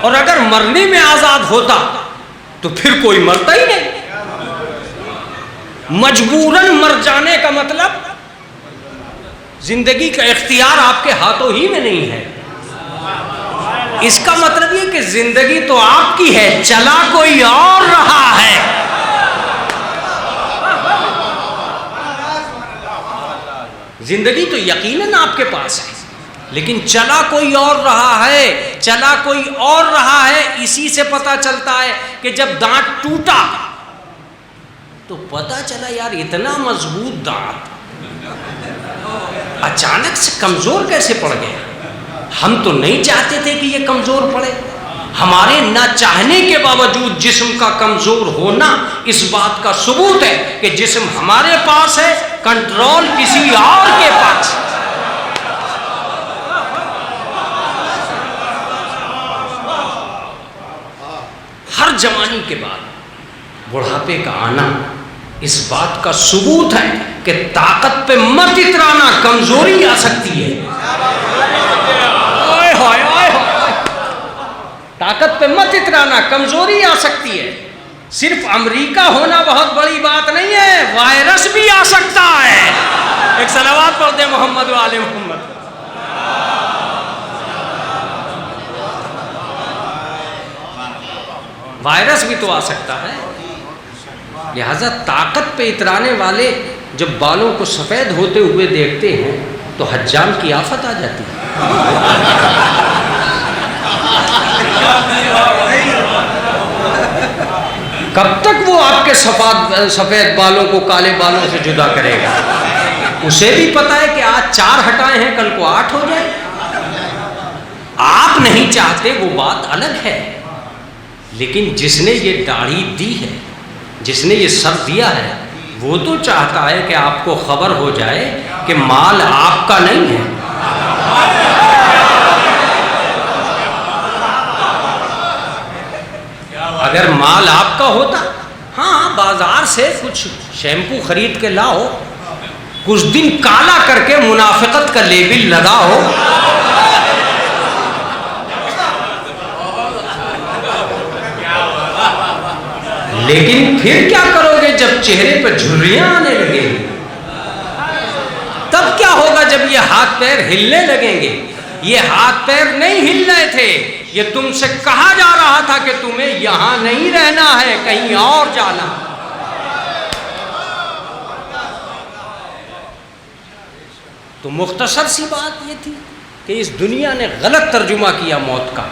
اور اگر مرنے میں آزاد ہوتا تو پھر کوئی مرتا ہی نہیں. مجبوراً مر جانے کا مطلب زندگی کا اختیار آپ کے ہاتھوں ہی میں نہیں ہے. اس کا مطلب یہ کہ زندگی تو آپ کی ہے، چلا کوئی اور رہا ہے. زندگی تو یقیناً آپ کے پاس ہے، لیکن چلا کوئی اور رہا ہے. چلا کوئی اور رہا ہے اسی سے پتہ چلتا ہے کہ جب دانت ٹوٹا تو پتہ چلا یار اتنا مضبوط دانت اچانک سے کمزور کیسے پڑ گئے. ہم تو نہیں چاہتے تھے کہ یہ کمزور پڑے. ہمارے نہ چاہنے کے باوجود جسم کا کمزور ہونا اس بات کا ثبوت ہے کہ جسم ہمارے پاس ہے، کنٹرول کسی اور کے پاس. ہر جوانی کے بعد بڑھاپے کا آنا اس بات کا ثبوت ہے کہ طاقت پہ مت اترانا، کمزوری آ سکتی ہے. طاقت پہ مت اترانا، کمزوری آ سکتی ہے. صرف امریکہ ہونا بہت بڑی بات نہیں ہے، وائرس بھی آ سکتا ہے. ایک صلوات پڑھ دیں محمد و آل محمد. وائرس بھی تو آ سکتا ہے. لہذا طاقت پہ اترانے والے جب بالوں کو سفید ہوتے ہوئے دیکھتے ہیں تو حجام کی آفت آ جاتی ہے. کب تک وہ آپ کے سفید بالوں کو کالے بالوں سے جدا کرے گا؟ اسے بھی پتا ہے کہ آج 4 ہٹائے ہیں کل کو 8 ہو جائے. آپ نہیں چاہتے وہ بات الگ ہے، لیکن جس نے یہ داڑھی دی ہے، جس نے یہ سر دیا ہے، وہ تو چاہتا ہے کہ آپ کو خبر ہو جائے کہ مال آپ کا نہیں ہے. اگر مال آپ کا ہوتا، ہاں بازار سے کچھ شیمپو خرید کے لاؤ، کچھ دن کالا کر کے منافقت کا لیبل لگاؤ، لیکن پھر کیا کرو گے جب چہرے پہ جھریاں آنے لگیں گی؟ تب کیا ہوگا جب یہ ہاتھ پیر ہلنے لگیں گے؟ یہ ہاتھ پیر نہیں ہل رہے تھے، یہ تم سے کہا جا رہا تھا کہ تمہیں یہاں نہیں رہنا ہے، کہیں اور جانا. تو مختصر سی بات یہ تھی کہ اس دنیا نے غلط ترجمہ کیا موت کا.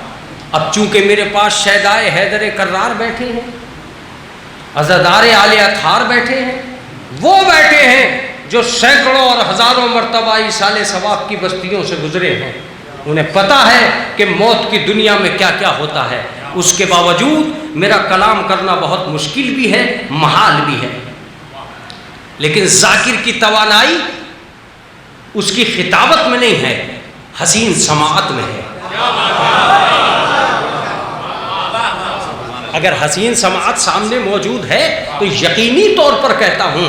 اب چونکہ میرے پاس شیدائے حیدر کرار بیٹھے ہیں، عزادار آل اطہار بیٹھے ہیں، وہ بیٹھے ہیں جو سینکڑوں اور ہزاروں مرتبہ ایصال ثواب کی بستیوں سے گزرے ہیں. انہیں پتہ ہے کہ موت کی دنیا میں کیا کیا ہوتا ہے. اس کے باوجود میرا کلام کرنا بہت مشکل بھی ہے، محال بھی ہے. لیکن ذاکر کی توانائی اس کی خطابت میں نہیں ہے، حسین سماعت میں ہے۔ اگر حسین سماعت سامنے موجود ہے تو یقینی طور پر کہتا ہوں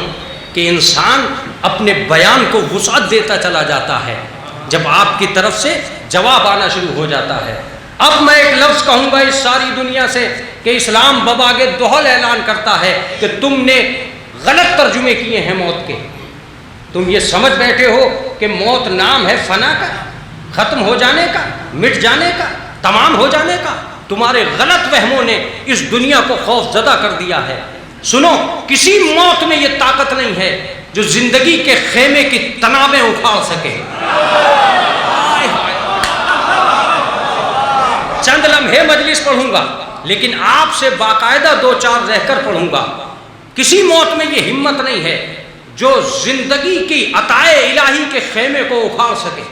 کہ انسان اپنے بیان کو وسعت دیتا چلا جاتا ہے جب آپ کی طرف سے جواب آنا شروع ہو جاتا ہے۔ اب میں ایک لفظ کہوں گا اس ساری دنیا سے کہ اسلام بباغ دہل اعلان کرتا ہے کہ تم نے غلط ترجمے کیے ہیں موت کے۔ تم یہ سمجھ بیٹھے ہو کہ موت نام ہے فنا کا، ختم ہو جانے کا، مٹ جانے کا، تمام ہو جانے کا۔ تمہارے غلط وہموں نے اس دنیا کو خوف زدہ کر دیا ہے۔ سنو، کسی موت میں یہ طاقت نہیں ہے جو زندگی کے خیمے کی تنابیں اکھاڑ سکے۔ چند لمحے مجلس پڑھوں گا لیکن آپ سے باقاعدہ 2-4 رہ کر پڑھوں گا۔ کسی موت میں یہ ہمت نہیں ہے جو زندگی کی عطائے الہی کے خیمے کو اکھاڑ سکے۔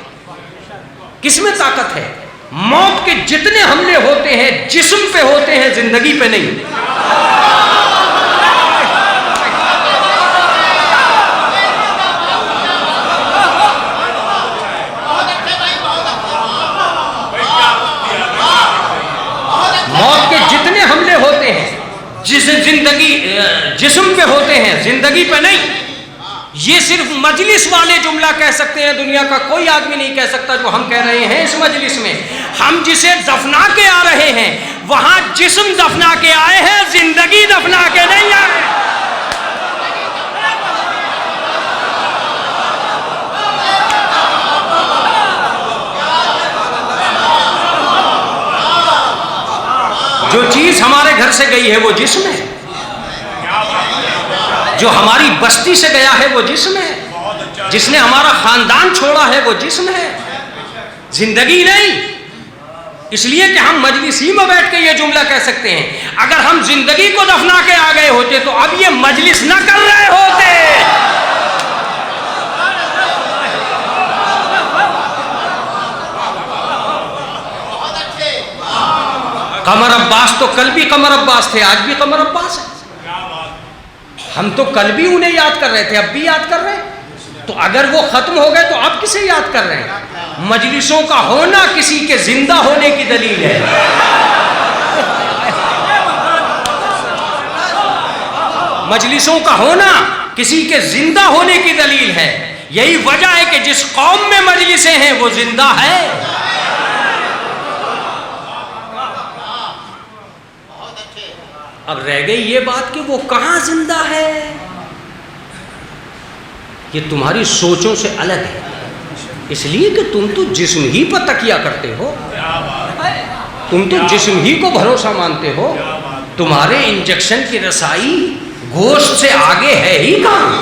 کس میں طاقت ہے؟ موت کے جتنے حملے ہوتے ہیں جسم پہ ہوتے ہیں، زندگی پہ نہیں۔ موت کے جتنے حملے ہوتے ہیں جسم پہ ہوتے ہیں، زندگی پہ نہیں۔ یہ صرف مجلس والے جملہ کہہ سکتے ہیں، دنیا کا کوئی آدمی نہیں کہہ سکتا جو ہم کہہ رہے ہیں اس مجلس میں۔ ہم جسے دفنا کے آ رہے ہیں وہاں جسم دفنا کے آئے ہیں، زندگی دفنا کے نہیں آئے۔ جو چیز ہمارے گھر سے گئی ہے وہ جسم ہے، جو ہماری بستی سے گیا ہے وہ جسم ہے، جس نے ہمارا خاندان چھوڑا ہے وہ جسم ہے، زندگی نہیں۔ اس لیے کہ ہم مجلس ہی میں بیٹھ کے یہ جملہ کہہ سکتے ہیں۔ اگر ہم زندگی کو دفنا کے آ گئے ہوتے تو اب یہ مجلس نہ کر رہے ہوتے۔ قمر عباس تو کل بھی قمر عباس تھے، آج بھی قمر عباس ہے۔ ہم تو کل بھی انہیں یاد کر رہے تھے، اب بھی یاد کر رہے ہیں۔ تو اگر وہ ختم ہو گئے تو اب کسے یاد کر رہے ہیں؟ مجلسوں کا ہونا کسی کے زندہ ہونے کی دلیل ہے۔ مجلسوں کا ہونا کسی کے زندہ ہونے کی دلیل ہے۔ یہی وجہ ہے کہ جس قوم میں مجلسیں ہیں وہ زندہ ہے۔ اب رہ گئی یہ بات کہ وہ کہاں زندہ ہے، یہ تمہاری سوچوں سے الگ ہے۔ اس لیے کہ تم تو جسم ہی پر تکیہ کرتے ہو، تم تو جسم ہی کو بھروسہ مانتے ہو۔ تمہارے انجیکشن کی رسائی گوشت سے آگے ہے ہی کہاں؟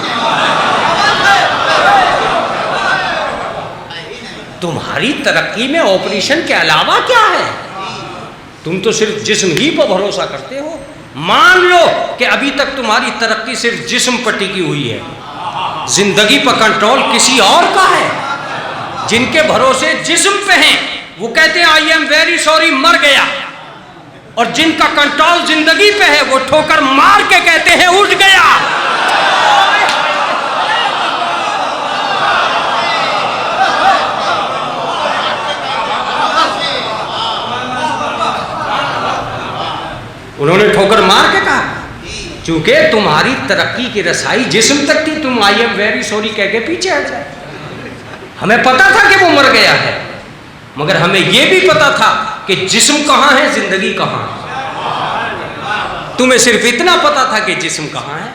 تمہاری ترقی میں آپریشن کے علاوہ کیا ہے؟ تم تو صرف جسم ہی پر بھروسہ کرتے ہو۔ مان لو کہ ابھی تک تمہاری ترقی صرف جسم پر ٹکی ہوئی ہے، زندگی پر کنٹرول کسی اور کا ہے۔ جن کے بھروسے جسم پہ ہیں وہ کہتے ہیں آئی ایم ویری سوری، مر گیا، اور جن کا کنٹرول زندگی پہ ہے وہ ٹھوکر مار کے کہتے ہیں اٹھ گیا۔ انہوں نے ٹھوکر مار کے کہا چونکہ تمہاری ترقی کی رسائی جسم تک تھی، تم آئی ایم ویری سوری کہہ کے پیچھے ہٹ جائے۔ ہمیں پتا تھا کہ وہ مر گیا ہے، مگر ہمیں یہ بھی پتا تھا کہ جسم کہاں ہے، زندگی کہاں ہے۔ تمہیں صرف اتنا پتا تھا کہ جسم کہاں ہے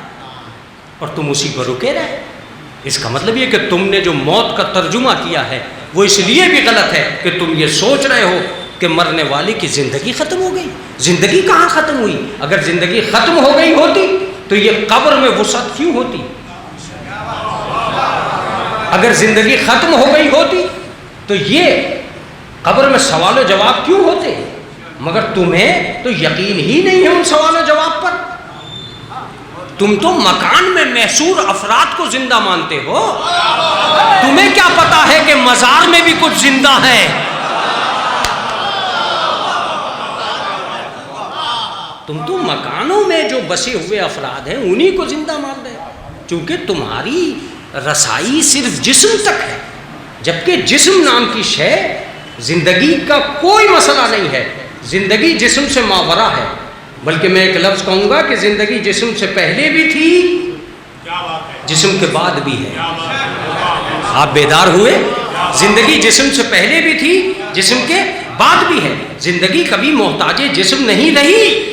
اور تم اسی پر رکے رہے۔ اس کا مطلب یہ کہ تم نے جو موت کا ترجمہ کیا ہے وہ اس لیے بھی غلط ہے کہ تم یہ سوچ رہے ہو کہ مرنے والے کی زندگی ختم ہو گئی۔ زندگی کہاں ختم ہوئی؟ اگر زندگی ختم ہو گئی ہوتی تو یہ قبر میں وسعت کیوں ہوتی؟ اگر زندگی ختم ہو گئی ہوتی تو یہ قبر میں سوال و جواب کیوں ہوتے؟ مگر تمہیں تو یقین ہی نہیں ہے ان سوال و جواب پر۔ تم تو مکان میں محصور افراد کو زندہ مانتے ہو، تمہیں کیا پتا ہے کہ مزار میں بھی کچھ زندہ ہے۔ تم تو مکانوں میں جو بسے ہوئے افراد ہیں انہی کو زندہ مان رہے۔ چونکہ تمہاری رسائی صرف جسم تک ہے، جبکہ جسم نام کی شے زندگی کا کوئی مسئلہ نہیں ہے، زندگی جسم سے ماورا ہے، بلکہ میں ایک لفظ کہوں گا کہ زندگی جسم سے پہلے بھی تھی، جسم کے بعد بھی ہے۔ آپ بیدار ہوئے؟ زندگی جسم سے پہلے بھی تھی، جسم کے بعد بھی ہے۔ زندگی کبھی محتاج جسم نہیں رہی۔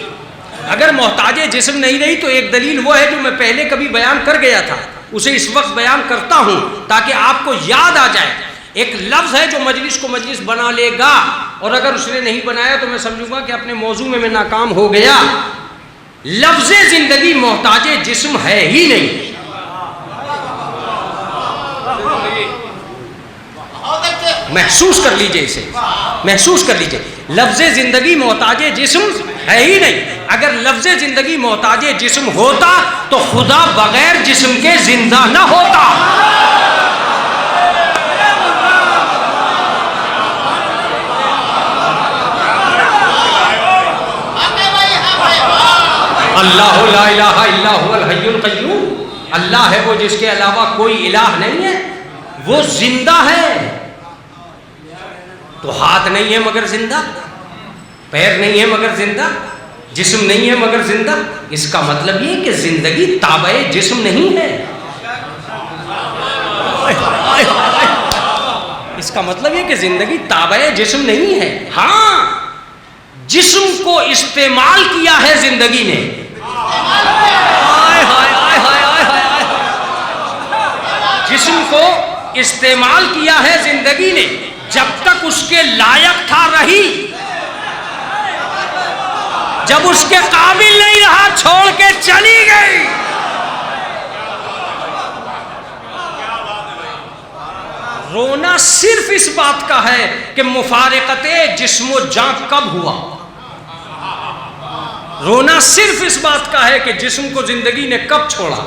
اگر محتاج جسم نہیں رہی تو ایک دلیل وہ ہے جو میں پہلے کبھی بیان کر گیا تھا، اسے اس وقت بیان کرتا ہوں تاکہ آپ کو یاد آ جائے۔ ایک لفظ ہے جو مجلس کو مجلس بنا لے گا، اور اگر اس نے نہیں بنایا تو میں سمجھوں گا کہ اپنے موضوع میں ناکام ہو گیا۔ لفظ زندگی محتاج جسم ہے ہی نہیں۔ محسوس کر لیجئے، اسے محسوس کر لیجئے، لفظ زندگی محتاج جسم ہے ہی نہیں۔ اگر لفظ زندگی محتاج جسم ہوتا تو خدا بغیر جسم کے زندہ نہ ہوتا۔ اللہ لا الہ الا هو الحی القیوم، اللہ ہے وہ جس کے علاوہ کوئی الہ نہیں ہے، وہ زندہ ہے۔ تو ہاتھ نہیں ہے مگر زندہ، پیر نہیں ہے مگر زندہ، جسم نہیں ہے مگر زندہ۔ اس کا مطلب یہ کہ زندگی تابع جسم نہیں ہے۔ اس کا مطلب یہ کہ زندگی تابع جسم نہیں ہے۔ ہاں، جسم کو استعمال کیا ہے زندگی نے۔ جسم کو استعمال کیا ہے زندگی نے، جب تک اس کے لائق تھا رہی، جب اس کے قابل نہیں رہا چھوڑ کے چلی گئی۔ رونا صرف اس بات کا ہے کہ مفارقت جسم و جان کب ہوا۔ رونا صرف اس بات کا ہے کہ جسم کو زندگی نے کب چھوڑا۔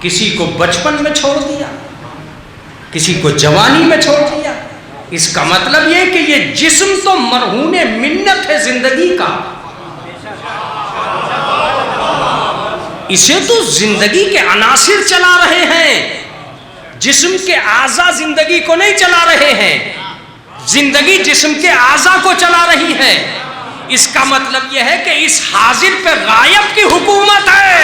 کسی کو بچپن میں چھوڑ دیا، کسی کو جوانی میں چھوڑ دیا۔ اس کا مطلب یہ کہ یہ جسم تو مرہون منت ہے زندگی کا، اسے تو زندگی کے عناصر چلا رہے ہیں، جسم کے اعضاء زندگی کو نہیں چلا رہے ہیں، زندگی جسم کے اعضاء کو چلا رہی ہے۔ اس کا مطلب یہ ہے کہ اس حاضر پہ غائب کی حکومت ہے۔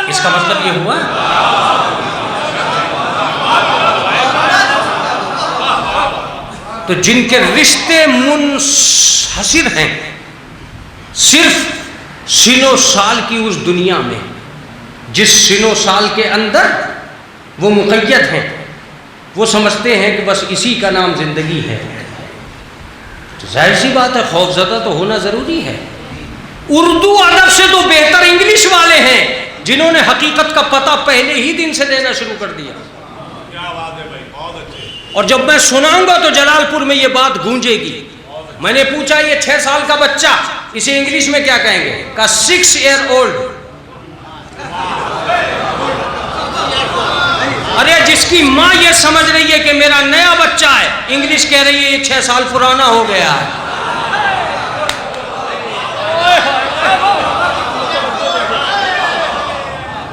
اس کا مطلب یہ ہوا تو جن کے رشتے منحصر ہیں صرف سنو سال کی اس دنیا میں، جس سنو سال کے اندر وہ مقید ہیں، وہ سمجھتے ہیں کہ بس اسی کا نام زندگی ہے۔ تو ظاہر سی بات ہے خوف زدہ تو ہونا ضروری ہے۔ اردو ادب سے تو بہتر انگلش والے ہیں جنہوں نے حقیقت کا پتہ پہلے ہی دن سے دینا شروع کر دیا۔ اور جب میں سناؤں گا تو جلال پور میں یہ بات گونجے گی۔ میں نے پوچھا یہ 6 سال کا بچہ اسے انگلش میں کیا کہیں گے؟ کہا 6 year old۔ ارے جس کی ماں یہ سمجھ رہی ہے کہ میرا نیا بچہ ہے، انگلش کہہ رہی ہے یہ 6 سال پرانا ہو گیا ہے۔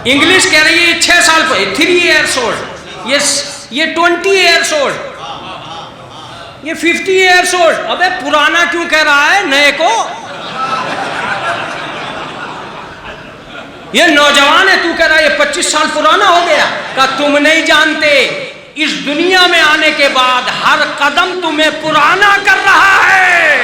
انگلش کہہ رہی ہے یہ 6 سال پر 3 years old، یہ 20 years old، یہ 50 years old۔ ابے پرانا کیوں کہہ رہا ہے نئے کو؟ یہ نوجوان ہے، تو کہہ رہا ہے یہ 25 سال پرانا ہو گیا۔ کہ تم نہیں جانتے اس دنیا میں آنے کے بعد ہر قدم تمہیں پرانا کر رہا ہے۔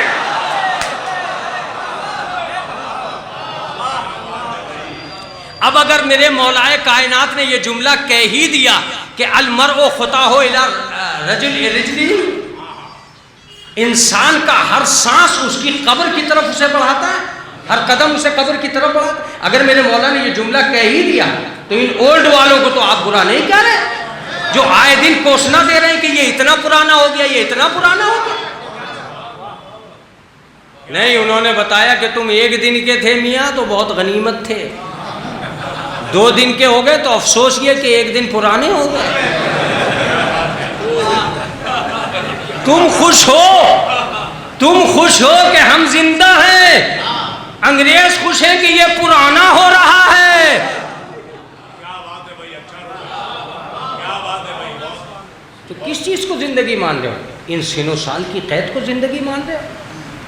اب اگر میرے مولائے کائنات نے یہ جملہ کہہ ہی دیا کہ المرء خطاہ الی رجل رجلی، انسان کا ہر سانس اس کی قبر کی طرف اسے بڑھاتا ہے، ہر قدم اسے قبر کی طرف بڑھاتا ہے۔ اگر میرے مولا نے یہ جملہ کہہ ہی دیا تو ان اولڈ والوں کو تو آپ برا نہیں کہہ رہے، جو آئے دن کوسنا دے رہے ہیں کہ یہ اتنا پرانا ہو گیا، یہ اتنا پرانا ہو گیا۔ نہیں، انہوں نے بتایا کہ تم 1 دن کے تھے میاں تو بہت غنیمت تھے، 2 دن کے ہو گئے تو افسوس یہ کہ 1 دن پرانے ہو گئے۔ تم خوش ہو کہ ہم زندہ ہیں، انگریز خوش ہیں کہ یہ پرانا ہو رہا ہے۔ تو کس چیز کو زندگی مان رہے ہو؟ ان سنو سال کی قید کو زندگی مان رہے ہو؟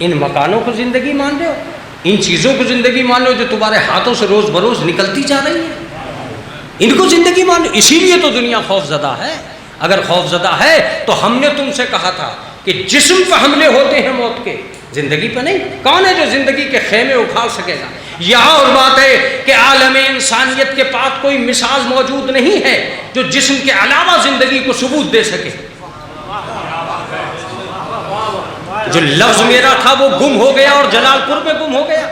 ان مکانوں کو زندگی مان رہے ہو؟ ان چیزوں کو زندگی مان رہے ہو جو تمہارے ہاتھوں سے روز بروز نکلتی جا رہی ہیں؟ ان کو زندگی مان رہے ہو؟ اسی لیے تو دنیا خوف زدہ ہے۔ اگر خوف زدہ ہے تو ہم نے تم سے کہا تھا کہ جسم پہ حملے ہوتے ہیں موت کے، زندگی پہ نہیں۔ کون ہے جو زندگی کے خیمے اکھاڑ سکے گا؟ یہاں اور بات ہے کہ عالم انسانیت کے پاس کوئی مثال موجود نہیں ہے جو جسم کے علاوہ زندگی کو ثبوت دے سکے۔ جو لفظ میرا تھا وہ گم ہو گیا اور جلال پور میں گم ہو گیا۔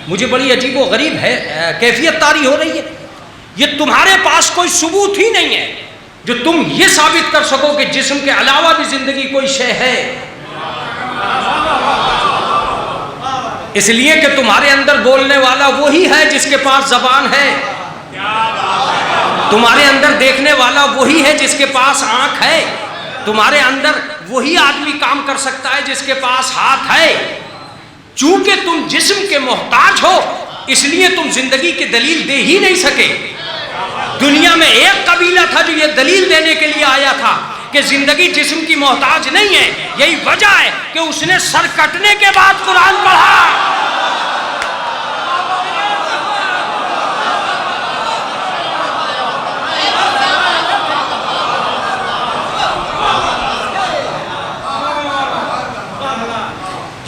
مجھے بڑی عجیب و غریب ہے کیفیت طاری ہو رہی ہے۔ یہ تمہارے پاس کوئی ثبوت ہی نہیں ہے جو تم یہ ثابت کر سکو کہ جسم کے علاوہ بھی زندگی کوئی شے ہے۔ اس لیے کہ تمہارے اندر بولنے والا وہی ہے جس کے پاس زبان ہے، تمہارے اندر دیکھنے والا وہی ہے جس کے پاس آنکھ ہے، تمہارے اندر وہی آدمی کام کر سکتا ہے جس کے پاس ہاتھ ہے۔ چونکہ تم جسم کے محتاج ہو اس لیے تم زندگی کی دلیل دے ہی نہیں سکے۔ دنیا میں ایک قبیلہ تھا جو یہ دلیل دینے کے لیے آیا تھا کہ زندگی جسم کی محتاج نہیں ہے، یہی وجہ ہے کہ اس نے سر کٹنے کے بعد قرآن پڑھا۔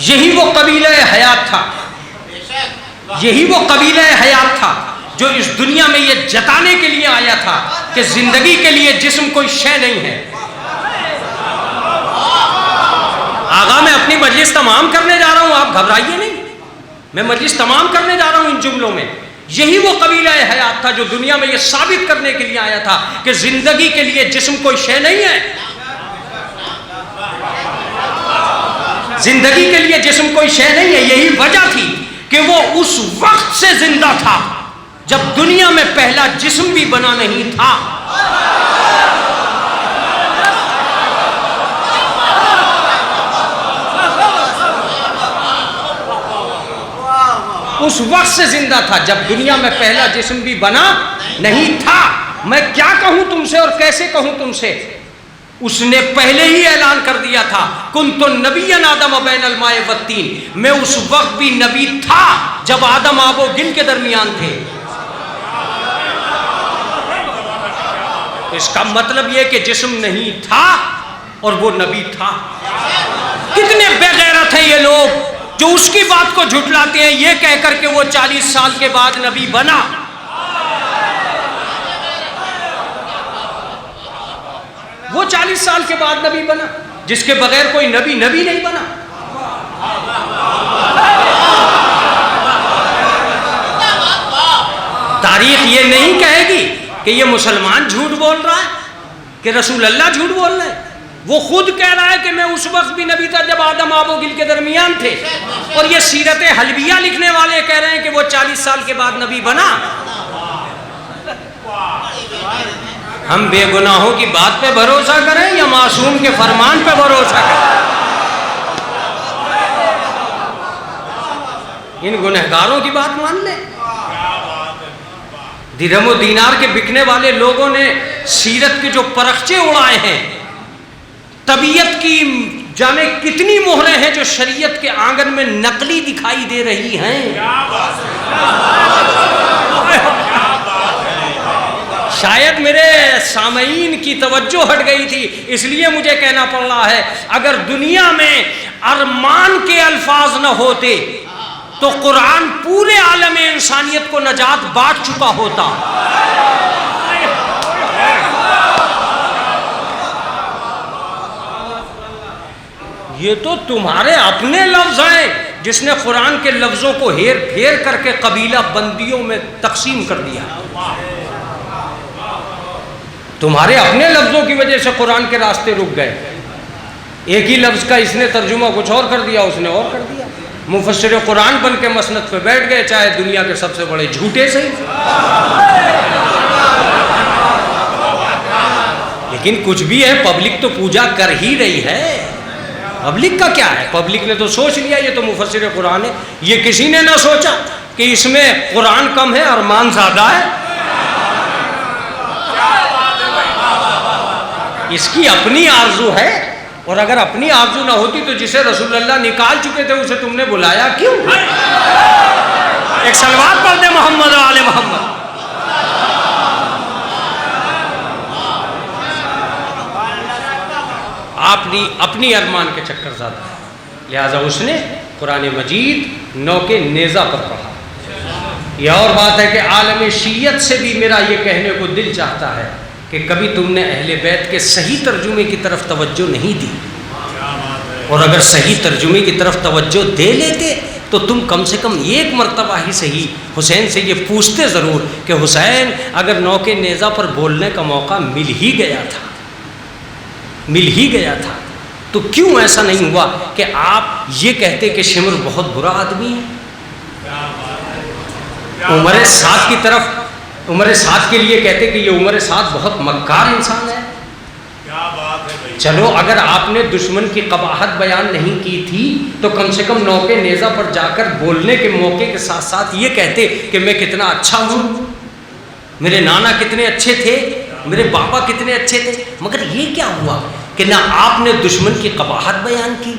یہی وہ قبیلہ حیات تھا، یہی وہ قبیلہ حیات تھا جو اس دنیا میں یہ جتانے کے لیے آیا تھا کہ زندگی کے لیے جسم کوئی شے نہیں ہے۔ آغا میں اپنی مجلس تمام کرنے جا رہا ہوں، آپ گھبرائیے نہیں، میں مجلس تمام کرنے جا رہا ہوں ان جملوں میں۔ یہی وہ قبیلہ حیات تھا جو دنیا میں یہ ثابت کرنے کے لیے آیا تھا کہ زندگی کے لیے جسم کوئی شے نہیں ہے، زندگی کے لیے جسم کوئی شے نہیں ہے۔ یہی وجہ تھی کہ وہ اس وقت سے زندہ تھا جب دنیا میں پہلا جسم بھی بنا نہیں تھا۔ اس وقت سے زندہ تھا جب دنیا میں پہلا جسم بھی بنا نہیں تھا۔ میں کیا کہوں تم سے اور کیسے کہوں تم سے؟ اس نے پہلے ہی اعلان کر دیا تھا کنت نبیا آدم بین الماء والطین، میں اس وقت بھی نبی تھا جب آدم آب و گل کے درمیان تھے۔ اس کا مطلب یہ کہ جسم نہیں تھا اور وہ نبی تھا۔ کتنے بے غیرت ہیں یہ لوگ جو اس کی بات کو جھٹلاتے ہیں یہ کہہ کر کہ وہ 40 سال کے بعد نبی بنا۔ وہ 40 سال کے بعد نبی بنا، جس کے بغیر کوئی نبی نہیں بنا۔ تاریخ یہ نہیں کہے گی کہ یہ مسلمان جھوٹ بول رہا ہے، کہ رسول اللہ جھوٹ بول رہے ہیں۔ وہ خود کہہ رہا ہے کہ میں اس وقت بھی نبی تھا جب آدم آب و گل کے درمیان تھے، اور یہ سیرت حلبیہ لکھنے والے کہہ رہے ہیں کہ وہ 40 سال کے بعد نبی بنا۔ ہم بے گناہوں کی بات پہ بھروسہ کریں یا معصوم کے فرمان پہ بھروسہ کریں؟ ان گنہگاروں کی بات مان لیں۔ درہم و دینار کے بکنے والے لوگوں نے سیرت کے جو پرخچے اڑائے ہیں، طبیعت کی جانے کتنی مہریں ہیں جو شریعت کے آنگن میں نقلی دکھائی دے رہی ہیں۔ شاید میرے سامعین کی توجہ ہٹ گئی تھی اس لیے مجھے کہنا پڑ رہا ہے، اگر دنیا میں ارمان کے الفاظ نہ ہوتے تو قرآن پورے عالم انسانیت کو نجات بانٹ چکا ہوتا۔ یہ تو تمہارے اپنے لفظ ہیں جس نے قرآن کے لفظوں کو ہیر پھیر کر کے قبیلہ بندیوں میں تقسیم کر دیا۔ تمہارے اپنے لفظوں کی وجہ سے قرآن کے راستے رک گئے۔ ایک ہی لفظ کا اس نے ترجمہ کچھ اور کر دیا، اس نے اور کر دیا۔ مفسر قرآن بن کے مسند پہ بیٹھ گئے، چاہے دنیا کے سب سے بڑے جھوٹے سے، لیکن کچھ بھی ہے، پبلک تو پوجا کر ہی رہی ہے۔ پبلک کا کیا ہے؟ پبلک نے تو سوچ لیا یہ تو مفسر قرآن ہے۔ یہ کسی نے نہ سوچا کہ اس میں قرآن کم ہے اور مان زیادہ ہے۔ اس کی اپنی آرزو ہے، اور اگر اپنی آرزو نہ ہوتی تو جسے رسول اللہ نکال چکے تھے اسے تم نے بلایا کیوں؟ ایک صلوات پڑھ دے محمد و آل محمد۔ اپنی ارمان کے چکر زیادہ ہے، لہذا اس نے قرآن مجید نو کے نیزہ پر پڑھا۔ یہ اور بات ہے کہ عالم شیعت سے بھی میرا یہ کہنے کو دل چاہتا ہے کہ کبھی تم نے اہل بیت کے صحیح ترجمے کی طرف توجہ نہیں دی، اور اگر صحیح ترجمے کی طرف توجہ دے لیتے تو تم کم سے کم ایک مرتبہ ہی صحیح حسین سے یہ پوچھتے ضرور کہ حسین اگر نو کے نیزہ پر بولنے کا موقع مل ہی گیا تھا تو کیوں ایسا نہیں ہوا کہ آپ یہ کہتے کہ شمر بہت برا آدمی ہے، عمر سعد کے لیے کہتے کہ یہ عمر سعد بہت مکار انسان ہے۔ چلو اگر آپ نے دشمن کی قباحت بیان نہیں کی تھی تو کم سے کم نو کے نیزہ پر جا کر بولنے کے موقع کے ساتھ ساتھ یہ کہتے کہ میں کتنا اچھا ہوں، میرے نانا کتنے اچھے تھے، میرے بابا کتنے اچھے تھے۔ مگر یہ کیا ہوا کہ نہ آپ نے دشمن کی قباحت بیان کی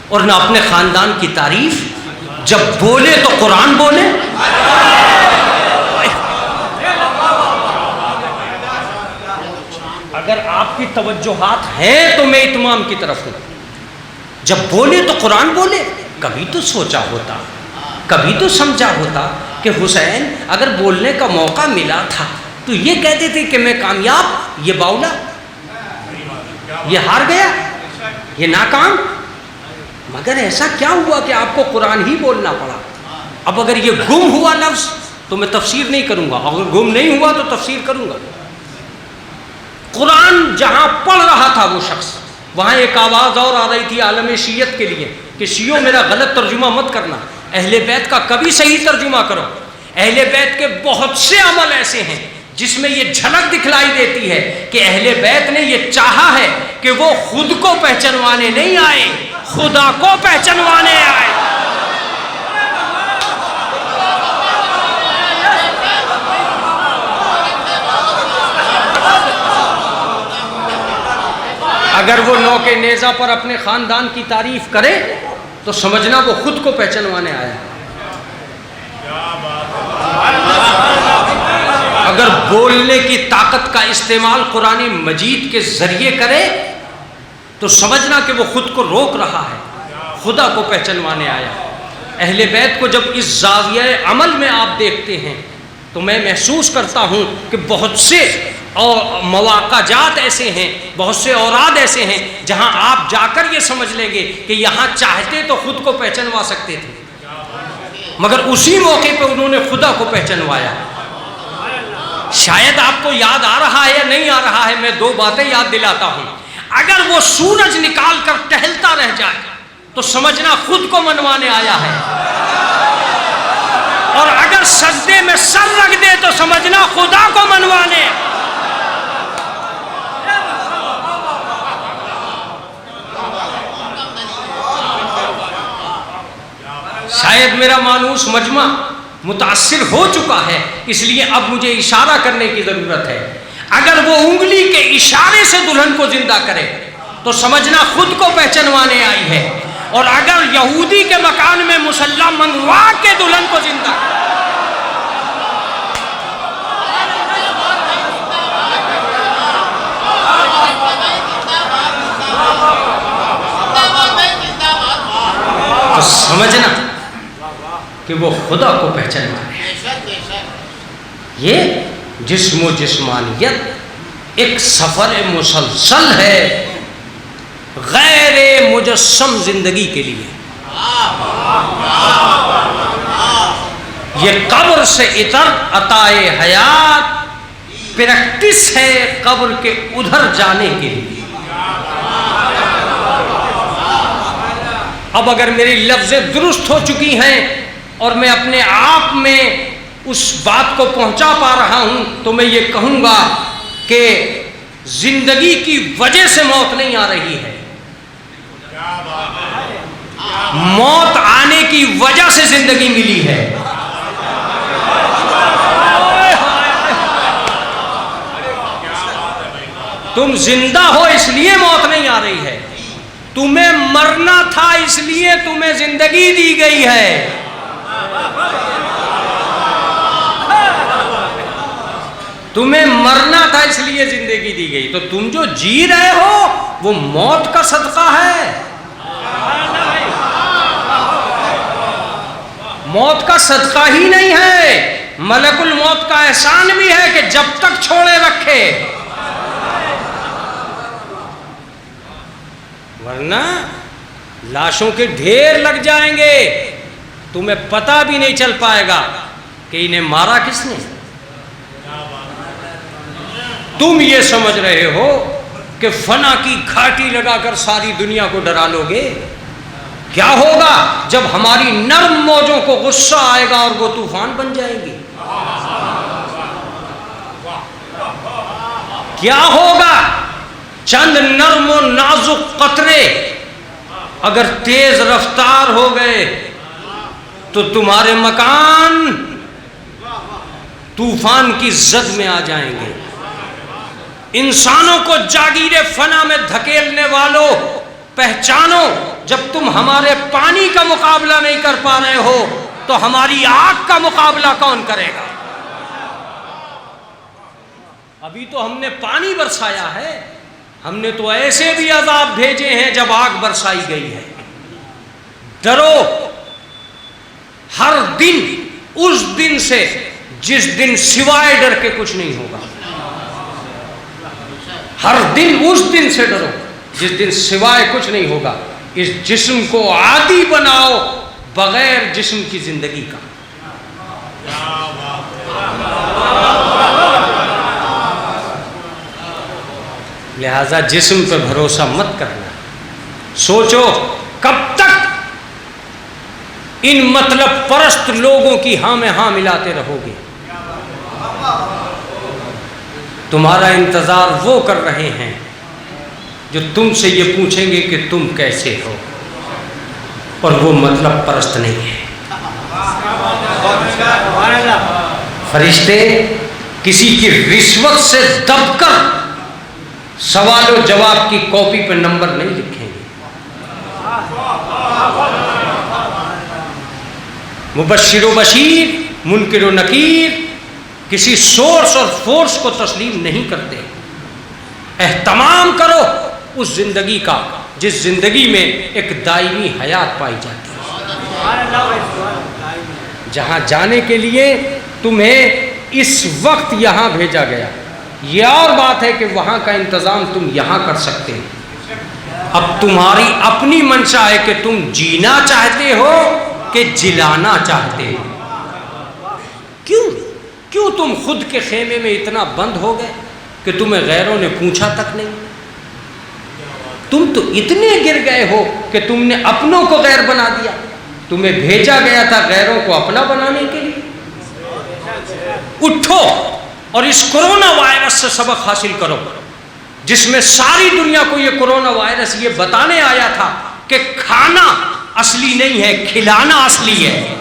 اور نہ اپنے خاندان کی تعریف۔ جب بولے تو قرآن بولے۔ اگر آپ کی توجہات ہیں تو میں اتمام کی طرف ہوں۔ جب بولے تو قرآن بولے۔ کبھی تو سوچا ہوتا، کبھی تو سمجھا ہوتا کہ حسین اگر بولنے کا موقع ملا تھا تو یہ کہتے تھے کہ میں کامیاب، یہ باولا، یہ ہار گیا، یہ ناکام۔ مگر ایسا کیا ہوا کہ آپ کو قرآن ہی بولنا پڑا؟ اب اگر یہ گم ہوا لفظ تو میں تفسیر نہیں کروں گا، اگر گم نہیں ہوا تو تفسیر کروں گا۔ قرآن جہاں پڑھ رہا تھا وہ شخص، وہاں ایک آواز اور آ رہی تھی عالم شیعت کے لیے کہ شیعوں میرا غلط ترجمہ مت کرنا، اہل بیت کا کبھی صحیح ترجمہ کرو۔ اہل بیت کے بہت سے عمل ایسے ہیں جس میں یہ جھلک دکھلائی دیتی ہے کہ اہل بیت نے یہ چاہا ہے کہ وہ خود کو پہچنوانے نہیں آئے، خدا کو پہچنوانے آئے۔ اگر وہ نو کے نیزہ پر اپنے خاندان کی تعریف کرے تو سمجھنا وہ خود کو پہچنوانے آیا۔ اگر بولنے کی طاقت کا استعمال قرآن مجید کے ذریعے کرے تو سمجھنا کہ وہ خود کو روک رہا ہے، خدا کو پہچنوانے آیا۔ اہل بیت کو جب اس زاویہ عمل میں آپ دیکھتے ہیں تو میں محسوس کرتا ہوں کہ بہت سے مواقع جات ایسے ہیں، بہت سے اوراد ایسے ہیں جہاں آپ جا کر یہ سمجھ لیں گے کہ یہاں چاہتے تو خود کو پہچنوا سکتے تھے، مگر اسی موقع پہ انہوں نے خدا کو پہچنوایا۔ شاید آپ کو یاد آ رہا ہے یا نہیں آ رہا ہے، میں دو باتیں یاد دلاتا ہوں۔ اگر وہ سورج نکال کر ٹہلتا رہ جائے تو سمجھنا خود کو منوانے آیا ہے، اور اگر سجدے میں سر رکھ دے تو سمجھنا خدا کو منوانے۔ شاید میرا مانوس مجمع متاثر ہو چکا ہے، اس لیے اب مجھے اشارہ کرنے کی ضرورت ہے۔ اگر وہ انگلی کے اشارے سے دلہن کو زندہ کرے تو سمجھنا خود کو پہچنوانے آئی ہے، اور اگر یہودی کے مکان میں مسلح منگوا کے دلہن کو زندہ کرے تو سمجھنا کہ وہ خدا کو پہچاننا ہے۔ یہ جسم و جسمانیت ایک سفر مسلسل ہے غیر مجسم زندگی کے لیے۔ یہ قبر سے اتر عطائے حیات پریکٹس ہے قبر کے ادھر جانے کے لیے۔ اب اگر میری لفظیں درست ہو چکی ہیں اور میں اپنے آپ میں اس بات کو پہنچا پا رہا ہوں تو میں یہ کہوں گا کہ زندگی کی وجہ سے موت نہیں آ رہی ہے، موت آنے کی وجہ سے زندگی ملی ہے۔ تم زندہ ہو اس لیے موت نہیں آ رہی ہے، تمہیں مرنا تھا اس لیے تمہیں زندگی دی گئی ہے۔ تمہیں مرنا تھا اس لیے زندگی دی گئی، تو تم جو جی رہے ہو وہ موت کا صدقہ ہے، موت کا صدقہ ہی نہیں ہے۔ ملک الموت کا احسان بھی ہے کہ جب تک چھوڑے رکھے، ورنہ لاشوں کے ڈھیر لگ جائیں گے، تمہیں پتہ بھی نہیں چل پائے گا کہ انہیں مارا کس نے۔ تم یہ سمجھ رہے ہو کہ فنا کی گھاٹی لگا کر ساری دنیا کو ڈرا لو گے، کیا ہوگا جب ہماری نرم موجوں کو غصہ آئے گا اور وہ طوفان بن جائیں گی؟ کیا ہوگا چند نرم و نازک قطرے اگر تیز رفتار ہو گئے تو تمہارے مکان طوفان کی زد میں آ جائیں گے۔ انسانوں کو جاگیر فنا میں دھکیلنے والوں پہچانو، جب تم ہمارے پانی کا مقابلہ نہیں کر پا رہے ہو تو ہماری آگ کا مقابلہ کون کرے گا؟ ابھی تو ہم نے پانی برسایا ہے، ہم نے تو ایسے بھی عذاب بھیجے ہیں جب آگ برسائی گئی ہے۔ ڈرو ہر دن اس دن سے جس دن سوائے ڈر کے کچھ نہیں ہوگا، ہر دن اس دن سے ڈرو جس دن سوائے کچھ نہیں ہوگا۔ اس جسم کو عادی بناؤ بغیر جسم کی زندگی کا۔ لہذا جسم پہ بھروسہ مت کرنا، سوچو کب تک ان مطلب پرست لوگوں کی ہاں میں ہاں ملاتے رہو گے؟ تمہارا انتظار وہ کر رہے ہیں جو تم سے یہ پوچھیں گے کہ تم کیسے ہو، اور وہ مطلب پرست نہیں ہے۔ فرشتے کسی کی رشوت سے دب کر سوال و جواب کی کاپی پہ نمبر نہیں لکھیں گے۔ مبشر و بشیر، منکر و نکیر کسی سورس اور فورس کو تسلیم نہیں کرتے۔ اہتمام کرو اس زندگی کا جس زندگی میں ایک دائمی حیات پائی جاتی ہے، جہاں جانے کے لیے تمہیں اس وقت یہاں بھیجا گیا۔ یہ اور بات ہے کہ وہاں کا انتظام تم یہاں کر سکتے ہو۔ اب تمہاری اپنی منشا ہے کہ تم جینا چاہتے ہو کہ جلانا چاہتے ہو۔ کیوں تم خود کے خیمے میں اتنا بند ہو گئے کہ تمہیں غیروں نے پوچھا تک نہیں؟ تم تو اتنے گر گئے ہو کہ تم نے اپنوں کو غیر بنا دیا۔ تمہیں بھیجا گیا تھا غیروں کو اپنا بنانے کے لیے۔ اٹھو اور اس کرونا وائرس سے سبق حاصل کرو، جس میں ساری دنیا کو یہ کرونا وائرس یہ بتانے آیا تھا کہ کھانا اصلی نہیں ہے، کھلانا اصلی ہے۔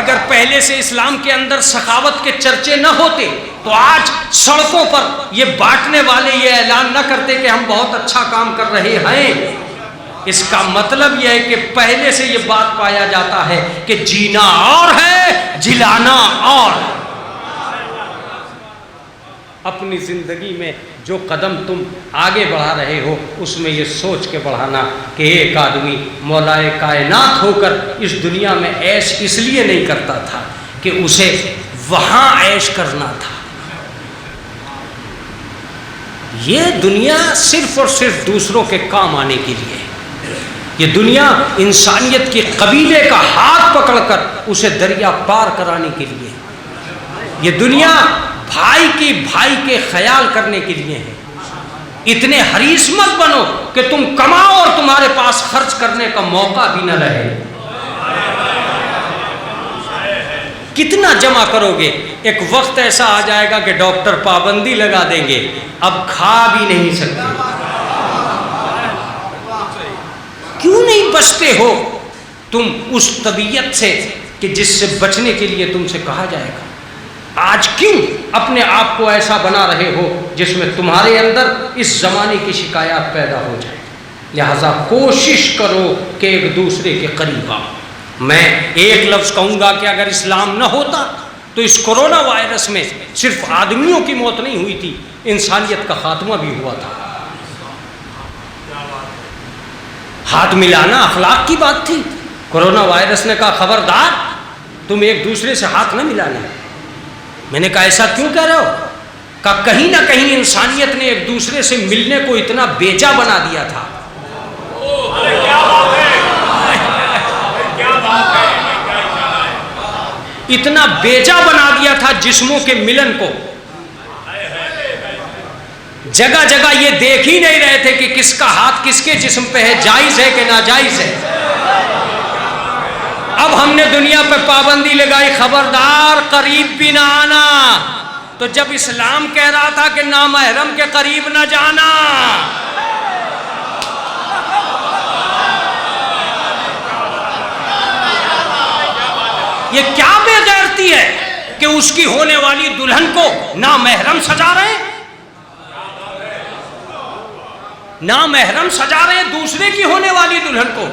اگر پہلے سے اسلام کے اندر سخاوت کے چرچے نہ ہوتے تو آج سڑکوں پر یہ بانٹنے والے یہ اعلان نہ کرتے کہ ہم بہت اچھا کام کر رہے ہیں۔ اس کا مطلب یہ ہے کہ پہلے سے یہ بات پایا جاتا ہے کہ جینا اور ہے، جلانا اور۔ اپنی زندگی میں جو قدم تم آگے بڑھا رہے ہو اس میں یہ سوچ کے بڑھانا کہ ایک آدمی مولائے کائنات ہو کر اس دنیا میں عیش اس لیے نہیں کرتا تھا کہ اسے وہاں عیش کرنا تھا۔ یہ دنیا صرف اور صرف دوسروں کے کام آنے کے لیے، یہ دنیا انسانیت کے قبیلے کا ہاتھ پکڑ کر اسے دریا پار کرانے کے لیے، یہ دنیا بھائی کی بھائی کے خیال کرنے کے لیے ہے۔ اتنے حریص مت بنو کہ تم کماؤ اور تمہارے پاس خرچ کرنے کا موقع بھی نہ رہے. کتنا جمع کرو گے؟ ایک وقت ایسا آ جائے گا کہ ڈاکٹر پابندی لگا دیں گے، اب کھا بھی نہیں سکتے. کیوں نہیں بچتے ہو تم اس طبیعت سے کہ جس سے بچنے کے لیے تم سے کہا جائے گا؟ آج کیوں اپنے آپ کو ایسا بنا رہے ہو جس میں تمہارے اندر اس زمانے کی شکایات پیدا ہو جائے؟ لہذا کوشش کرو کہ ایک دوسرے کے قریب آؤ. میں ایک لفظ کہوں گا کہ اگر اسلام نہ ہوتا تو اس کورونا وائرس میں صرف آدمیوں کی موت نہیں ہوئی تھی، انسانیت کا خاتمہ بھی ہوا تھا. ہاتھ ملانا اخلاق کی بات تھی. کورونا وائرس نے کہا خبردار تم ایک دوسرے سے ہاتھ نہ ملانا. میں نے کہا ایسا کیوں کہہ رہے ہو؟ کہا کہیں نہ کہیں انسانیت نے ایک دوسرے سے ملنے کو اتنا بیجا بنا دیا تھا. اتنا بیجا بنا دیا تھا جسموں کے ملن کو. جگہ جگہ یہ دیکھ ہی نہیں رہے تھے کہ کس کا ہاتھ کس کے جسم پہ ہے، جائز ہے کہ ناجائز ہے. اب ہم نے دنیا پہ پابندی لگائی خبردار قریب بھی نہ آنا. تو جب اسلام کہہ رہا تھا کہ نامحرم کے قریب نہ جانا، یہ کیا بے غیرتی ہے کہ اس کی ہونے والی دلہن کو نامحرم سجا رہے ہیں؟ نامحرم سجا رہے ہیں دوسرے کی ہونے والی دلہن کو.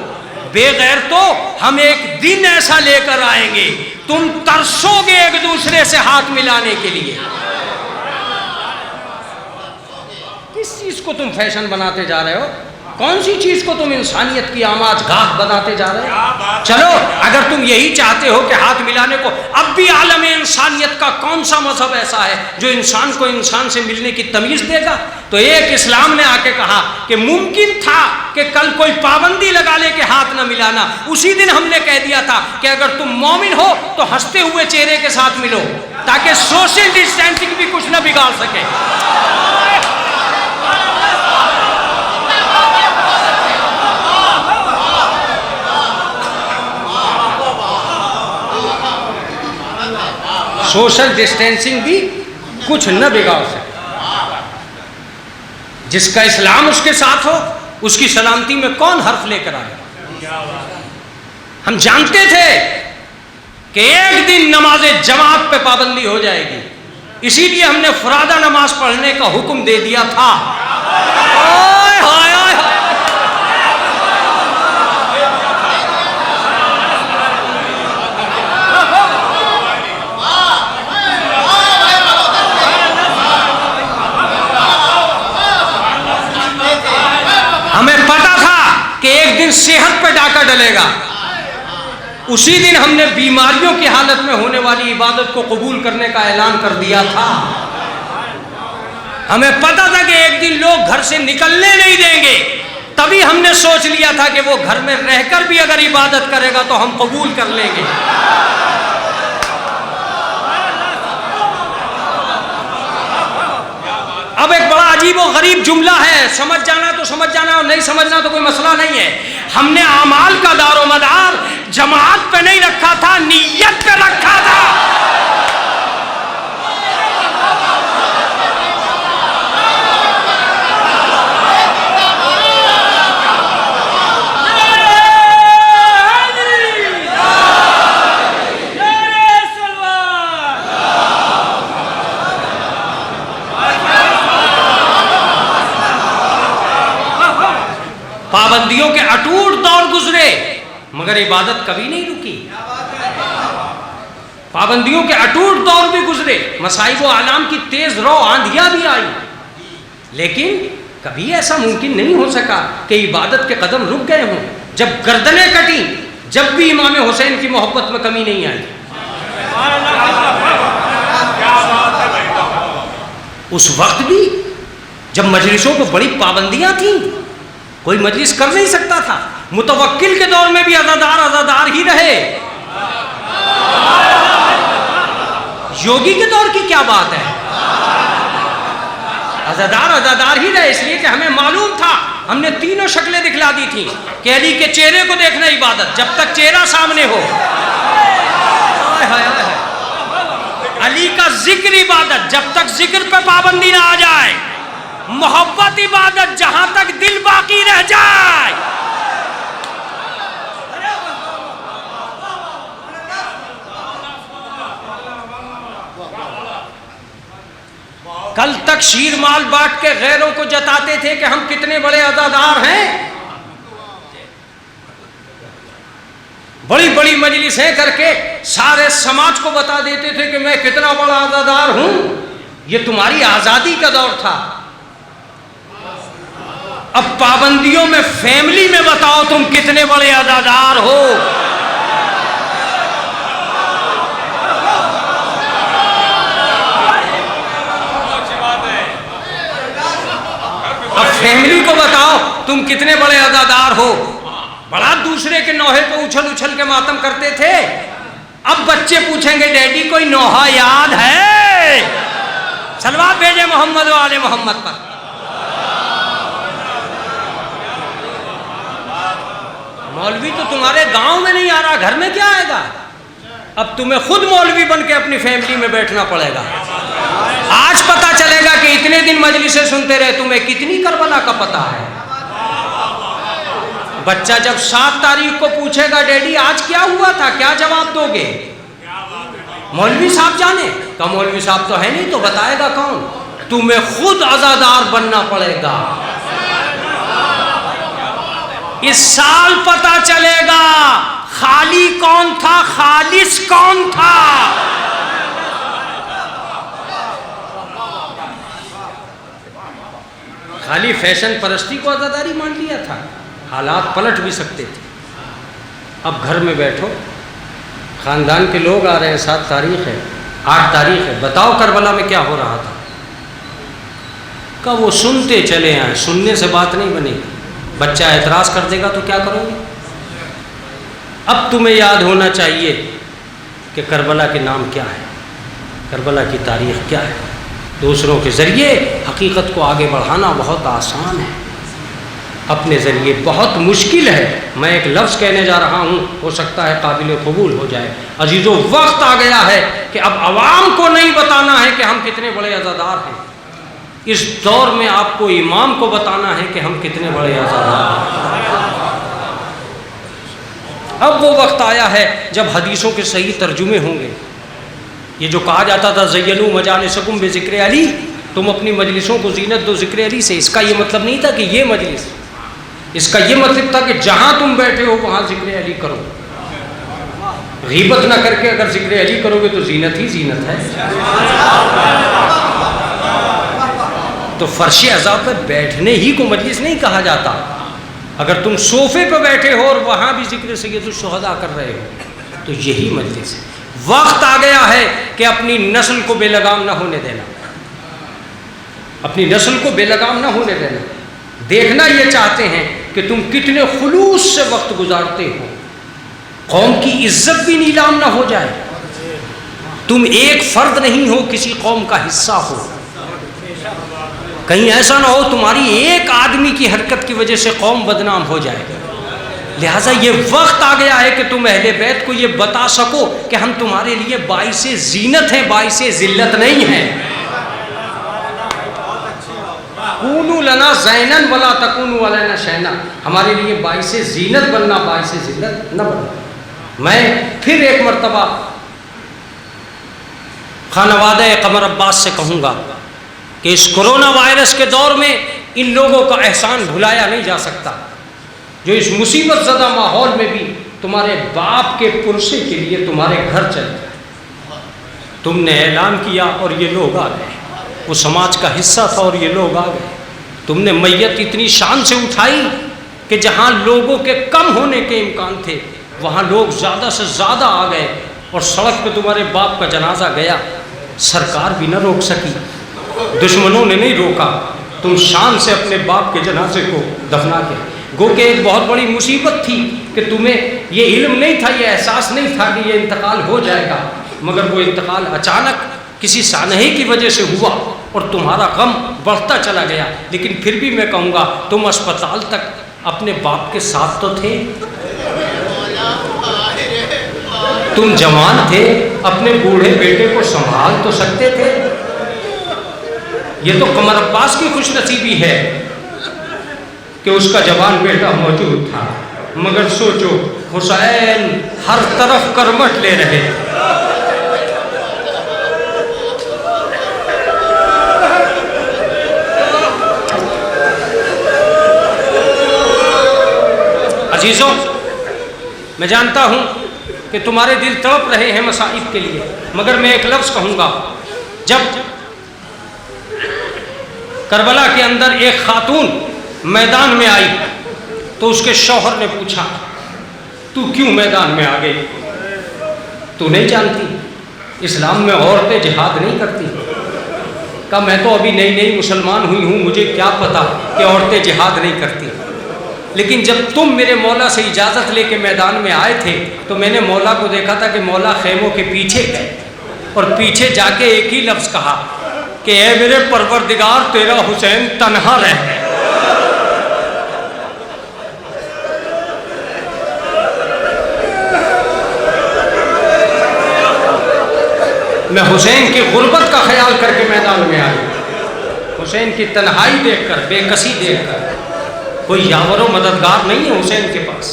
بے غیر تو ہم ایک دن ایسا لے کر آئیں گے تم ترسو گے ایک دوسرے سے ہاتھ ملانے کے لیے. کس چیز کو تم فیشن بناتے جا رہے ہو؟ کون سی چیز کو تم انسانیت کی آماج گاہ بناتے جا رہے ہو؟ چلو اگر تم یہی چاہتے ہو کہ ہاتھ ملانے کو، اب بھی عالم انسانیت کا کون سا مذہب ایسا ہے جو انسان کو انسان سے ملنے کی تمیز دے گا؟ تو ایک اسلام نے آ کے کہا کہ ممکن تھا کہ کل کوئی پابندی لگا لے کہ ہاتھ نہ ملانا. اسی دن ہم نے کہہ دیا تھا کہ اگر تم مومن ہو تو ہنستے ہوئے چہرے کے ساتھ ملو تاکہ سوشل ڈسٹینسنگ بھی کچھ نہ بگاڑ سکے. سوشل ڈسٹینسنگ بھی کچھ نہ بگاڑ سکے. جس کا اسلام اس کے ساتھ ہو اس کی سلامتی میں کون حرف لے کر آئے؟ ہم جانتے تھے کہ ایک دن نماز جماعت پہ پابندی ہو جائے گی، اسی لیے ہم نے فرادہ نماز پڑھنے کا حکم دے دیا تھا. ہمیں پتا تھا کہ ایک دن صحت پہ ڈاکہ ڈلے گا. اسی دن ہم نے بیماریوں کی حالت میں ہونے والی عبادت کو قبول کرنے کا اعلان کر دیا تھا. ہمیں پتا تھا کہ ایک دن لوگ گھر سے نکلنے نہیں دیں گے، تبھی ہم نے سوچ لیا تھا کہ وہ گھر میں رہ کر بھی اگر عبادت کرے گا تو ہم قبول کر لیں گے. اب ایک بڑا عجیب و غریب جملہ ہے، سمجھ جانا تو سمجھ جانا اور نہیں سمجھنا تو کوئی مسئلہ نہیں ہے. ہم نے اعمال کا دار و مدار جماعت پہ نہیں رکھا تھا، نیت پہ رکھا تھا. پابندیوں کے اٹوٹ دور گزرے مگر عبادت کبھی نہیں رکی. پابندیوں کے اٹوٹ دور بھی گزرے، مصائب و آلام کی تیز رو آندھیاں بھی آئی، لیکن کبھی ایسا ممکن نہیں ہو سکا کہ عبادت کے قدم رک گئے ہوں. جب گردنیں کٹی جب بھی امام حسین کی محبت میں کمی نہیں آئی. اس وقت بھی جب مجلسوں کو بڑی پابندیاں تھیں، کوئی مجلس کر نہیں سکتا تھا. متوکل کے دور میں بھی عزادار ہی رہے. یوگی کے دور کی کیا بات ہے؟ عزادار ہی رہے، اس لیے کہ ہمیں معلوم تھا، ہم نے تینوں شکلیں دکھلا دی تھیں کہ علی کے چہرے کو دیکھنا عبادت، جب تک چہرہ سامنے ہو، علی کا ذکر عبادت، جب تک ذکر پہ پابندی نہ آ جائے، محبت عبادت، جہاں تک دل باقی رہ جائے۔ کل تک شیر مال بانٹ کے غیروں کو جتاتے تھے کہ ہم کتنے بڑے عزادار ہیں، بڑی بڑی مجلسیں کر کے سارے سماج کو بتا دیتے تھے کہ میں کتنا بڑا عزادار ہوں۔ یہ تمہاری آزادی کا دور تھا، اب پابندیوں میں فیملی میں بتاؤ تم کتنے بڑے عزادار ہو۔ اب فیملی کو بتاؤ تم کتنے بڑے عزادار ہو۔ بڑا دوسرے کے نوحے پہ اچھل اچھل کے ماتم کرتے تھے، اب بچے پوچھیں گے ڈیڈی کوئی نوحہ یاد ہے؟ صلوات بھیجے محمد و آل محمد پر۔ مولوی تو تمہارے گاؤں میں نہیں آ رہا، گھر میں کیا آئے گا؟ اب تمہیں خود مولوی بن کے اپنی فیملی میں بیٹھنا پڑے گا۔ آج پتا چلے گا کہ اتنے دن مجلسیں سنتے رہے، تمہیں کتنی کربلا کا پتہ ہے۔ بچہ جب 7 تاریخ کو پوچھے گا ڈیڈی آج کیا ہوا تھا، کیا جواب دو گے؟ مولوی صاحب جانے کا، مولوی صاحب تو ہے نہیں تو بتائے گا کون؟ تمہیں خود عزادار بننا پڑے گا۔ اس سال پتا چلے گا خالی کون تھا، خالص کون تھا۔ خالی فیشن پرستی کو عزاداری مان لیا تھا، حالات پلٹ بھی سکتے تھے۔ اب گھر میں بیٹھو، خاندان کے لوگ آ رہے ہیں، 7 تاریخ ہے، 8 تاریخ ہے، بتاؤ کربلا میں کیا ہو رہا تھا؟ کہ وہ سنتے چلے آئیں، سننے سے بات نہیں بنے گی۔ بچہ اعتراض کر دے گا تو کیا کرو گے؟ اب تمہیں یاد ہونا چاہیے کہ کربلا کے نام کیا ہے، کربلا کی تاریخ کیا ہے۔ دوسروں کے ذریعے حقیقت کو آگے بڑھانا بہت آسان ہے، اپنے ذریعے بہت مشکل ہے۔ میں ایک لفظ کہنے جا رہا ہوں، ہو سکتا ہے قابل قبول ہو جائے۔ عزیزو، وقت آ گیا ہے کہ اب عوام کو نہیں بتانا ہے کہ ہم کتنے بڑے عزادار ہیں، اس دور میں آپ کو امام کو بتانا ہے کہ ہم کتنے بڑے عزادار ہیں۔ اب وہ وقت آیا ہے جب حدیثوں کے صحیح ترجمے ہوں گے۔ یہ جو کہا جاتا تھا زینوا مجالسکم بذکر علی، تم اپنی مجلسوں کو زینت دو ذکر علی سے، اس کا یہ مطلب نہیں تھا کہ یہ مجلس، اس کا یہ مطلب تھا کہ جہاں تم بیٹھے ہو وہاں ذکر علی کرو، غیبت نہ کر کے اگر ذکر علی کرو گے تو زینت ہی زینت ہے۔ تو فرش عزا پہ بیٹھنے ہی کو مجلس نہیں کہا جاتا۔ اگر تم صوفے پہ بیٹھے ہو اور وہاں بھی ذکر سید الشہداء کر رہے ہو تو یہی مجلس ہے۔ وقت آ گیا ہے کہ اپنی نسل کو بے لگام نہ ہونے دینا، اپنی نسل کو بے لگام نہ ہونے دینا۔ دیکھنا یہ چاہتے ہیں کہ تم کتنے خلوص سے وقت گزارتے ہو، قوم کی عزت بھی نیلام نہ ہو جائے، تم ایک فرد نہیں ہو، کسی قوم کا حصہ ہو، کہیں ایسا نہ ہو تمہاری ایک آدمی کی حرکت کی وجہ سے قوم بدنام ہو جائے۔ لہٰذا یہ وقت آ گیا ہے کہ تم اہل بیت کو یہ بتا سکو کہ ہم تمہارے لیے باعث زینت ہیں، باعث ذلت نہیں ہیں۔ کونوا لنا زینا ولا تکونوا علینا شینا، ہمارے لیے باعث زینت بننا، باعث ذلت نہ بننا۔ میں پھر ایک مرتبہ خانوادہ قمر عباس سے کہوں گا کہ اس کرونا وائرس کے دور میں ان لوگوں کا احسان بھلایا نہیں جا سکتا، جو اس مصیبت زدہ ماحول میں بھی تمہارے باپ کے پرسے کے لیے تمہارے گھر چلے۔ تم نے اعلان کیا اور یہ لوگ آ گئے، وہ سماج کا حصہ تھا اور یہ لوگ آ گئے۔ تم نے میت اتنی شان سے اٹھائی کہ جہاں لوگوں کے کم ہونے کے امکان تھے وہاں لوگ زیادہ سے زیادہ آ گئے، اور سڑک پہ تمہارے باپ کا جنازہ گیا، سرکار بھی نہ روک سکی، دشمنوں نے نہیں روکا، تم شان سے اپنے باپ کے جنازے کو دفنا کے۔ گو کہ ایک بہت بڑی مصیبت تھی کہ تمہیں یہ علم نہیں تھا، یہ احساس نہیں تھا کہ یہ انتقال ہو جائے گا، مگر وہ انتقال اچانک کسی سانحے کی وجہ سے ہوا اور تمہارا غم بڑھتا چلا گیا، لیکن پھر بھی میں کہوں گا تم اسپتال تک اپنے باپ کے ساتھ تو تھے، تم جوان تھے، اپنے بوڑھے بیٹے کو سنبھال تو سکتے تھے۔ یہ تو قمر عباس کی خوش نصیبی ہے کہ اس کا جوان بیٹا موجود تھا، مگر سوچو حسین ہر طرف کرمٹ لے رہے۔ عزیزوں، میں جانتا ہوں کہ تمہارے دل تڑپ رہے ہیں مصائب کے لیے، مگر میں ایک لفظ کہوں گا۔ جب کربلا کے اندر ایک خاتون میدان میں آئی تو اس کے شوہر نے پوچھا تو کیوں میدان میں آ گئی؟ تو نہیں جانتی اسلام میں عورتیں جہاد نہیں کرتی؟ کہا میں تو ابھی نئی نئی مسلمان ہوئی ہوں، مجھے کیا پتا کہ عورتیں جہاد نہیں کرتی، لیکن جب تم میرے مولا سے اجازت لے کے میدان میں آئے تھے تو میں نے مولا کو دیکھا تھا کہ مولا خیموں کے پیچھے گئے اور پیچھے جا کے ایک ہی لفظ کہا کہ اے میرے پروردگار تیرا حسین تنہا رہے۔ میں حسین کی غربت کا خیال کر کے میدان میں آئی، حسین کی تنہائی دیکھ کر، بے کسی دیکھ کر۔ کوئی یاور و مددگار نہیں ہے حسین کے پاس۔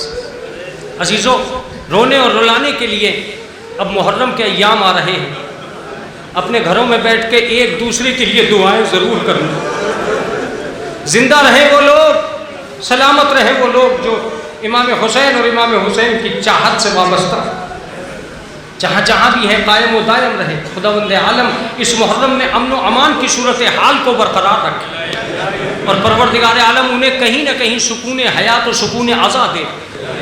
عزیزوں، رونے اور رلانے کے لیے اب محرم کے ایام آ رہے ہیں، اپنے گھروں میں بیٹھ کے ایک دوسرے کے لیے دعائیں ضرور کرنا۔ زندہ رہے وہ لوگ، سلامت رہے وہ لوگ جو امام حسین اور امام حسین کی چاہت سے وابستہ، جہاں جہاں بھی ہے قائم و دائم رہے۔ خداوند عالم اس محرم میں امن و امان کی صورتحال کو برقرار رکھے اور پروردگار عالم انہیں کہیں نہ کہیں سکون حیات و سکون عزا دے۔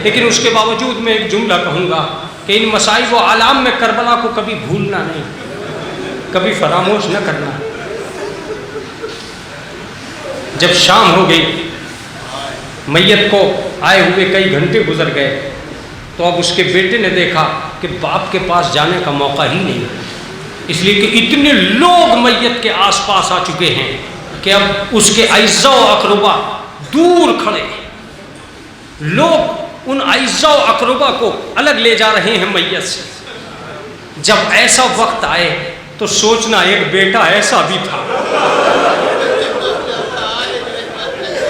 لیکن اس کے باوجود میں ایک جملہ کہوں گا کہ ان مصائب و آلام میں کربلا کو کبھی بھولنا نہیں، کبھی فراموش نہ کرنا۔ جب شام ہو گئی، میت کو آئے ہوئے کئی گھنٹے گزر گئے، تو اب اس کے بیٹے نے دیکھا کہ باپ کے پاس جانے کا موقع ہی نہیں، اس لیے کہ اتنے لوگ میت کے آس پاس آ چکے ہیں کہ اب اس کے اعزاء و اقربا دور کھڑے ہیں۔ لوگ ان اعزاء و اقربا کو الگ لے جا رہے ہیں میت سے۔ جب ایسا وقت آئے تو سوچنا ایک بیٹا ایسا بھی تھا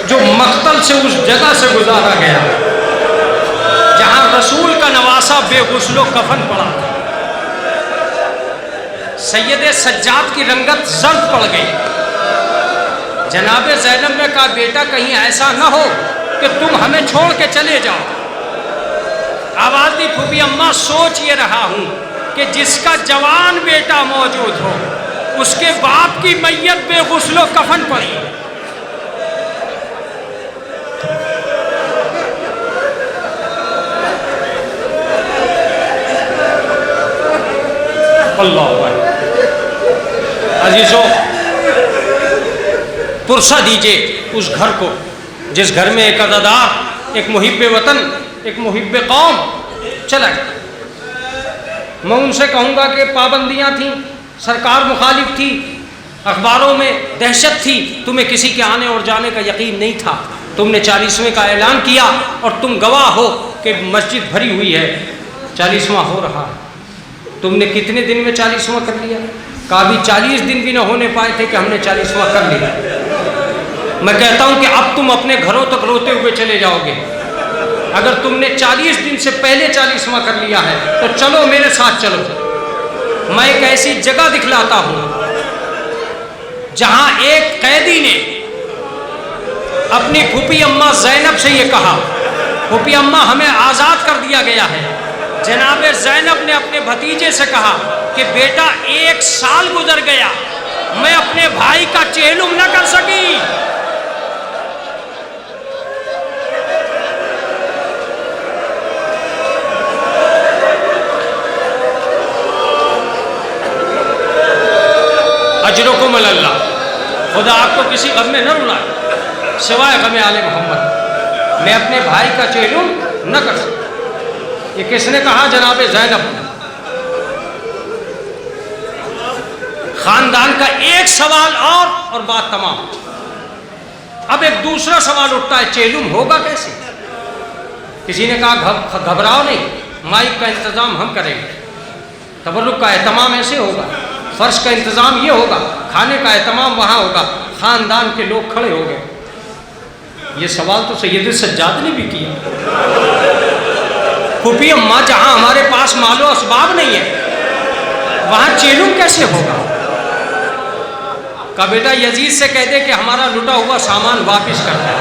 جو مقتل سے اس جگہ سے گزارا گیا جہاں رسول کا نواسا بے غسل و کفن پڑا تھا۔ سید سجاد کی رنگت زرد پڑ گئی۔ جناب زینب نے کہا بیٹا کہیں ایسا نہ ہو کہ تم ہمیں چھوڑ کے چلے جاؤ۔ آواز دی پھوپھی اماں سوچ یہ رہا ہوں کہ جس کا جوان بیٹا موجود ہو اس کے باپ کی میت بے غسل و کفن پڑی۔ اللہ عزیزو، پرسہ دیجئے اس گھر کو جس گھر میں ایک عزادار، ایک محب وطن، ایک محب قوم چلا گیا۔ میں ان سے کہوں گا کہ پابندیاں تھیں، سرکار مخالف تھی، اخباروں میں دہشت تھی، تمہیں کسی کے آنے اور جانے کا یقین نہیں تھا، تم نے 40ویں کا اعلان کیا اور تم گواہ ہو کہ مسجد بھری ہوئی ہے، 40واں ہو رہا ہے۔ تم نے کتنے دن میں 40واں کر لیا؟ کہا بھی 40 دن بھی نہ ہونے پائے تھے کہ ہم نے 40واں کر لیا۔ میں کہتا ہوں کہ اب تم اپنے گھروں تک روتے ہوئے چلے جاؤ گے۔ اگر تم نے 40 دن سے پہلے 40واں کر لیا ہے تو چلو میرے ساتھ چلو۔ میں ایک ایسی جگہ دکھلاتا ہوں جہاں ایک قیدی نے اپنی پھوپھی اماں زینب سے یہ کہا، پھوپھی اماں ہمیں آزاد کر دیا گیا ہے۔ جناب زینب نے اپنے بھتیجے سے کہا کہ بیٹا 1 سال گزر گیا، میں اپنے بھائی کا چہلم نہ کر سکی۔ اجرکم اللہ، خدا آپ کو کسی غم میں نہ رلائے سوائے غم آل محمد۔ میں اپنے بھائی کا چہلم نہ کر سکتا۔ یہ کس نے کہا؟ جناب زینب۔ خاندان کا ایک سوال اور بات تمام۔ اب ایک دوسرا سوال اٹھتا ہے، چیلم ہوگا کیسے؟ کسی نے کہا گھبراؤ نہیں، مائک کا انتظام ہم کریں گے، تبرک کا اہتمام ایسے ہوگا، فرش کا انتظام یہ ہوگا، کھانے کا اہتمام وہاں ہوگا۔ خاندان کے لوگ کھڑے ہو گئے۔ یہ سوال تو سید سجاد نے بھی کیا، پھوپھی اماں جہاں ہمارے پاس مال و اسباب نہیں ہے وہاں چیلم کیسے ہوگا؟ کہ بیٹا یزید سے کہہ دے کہ ہمارا لٹا ہوا سامان واپس کرتا ہے،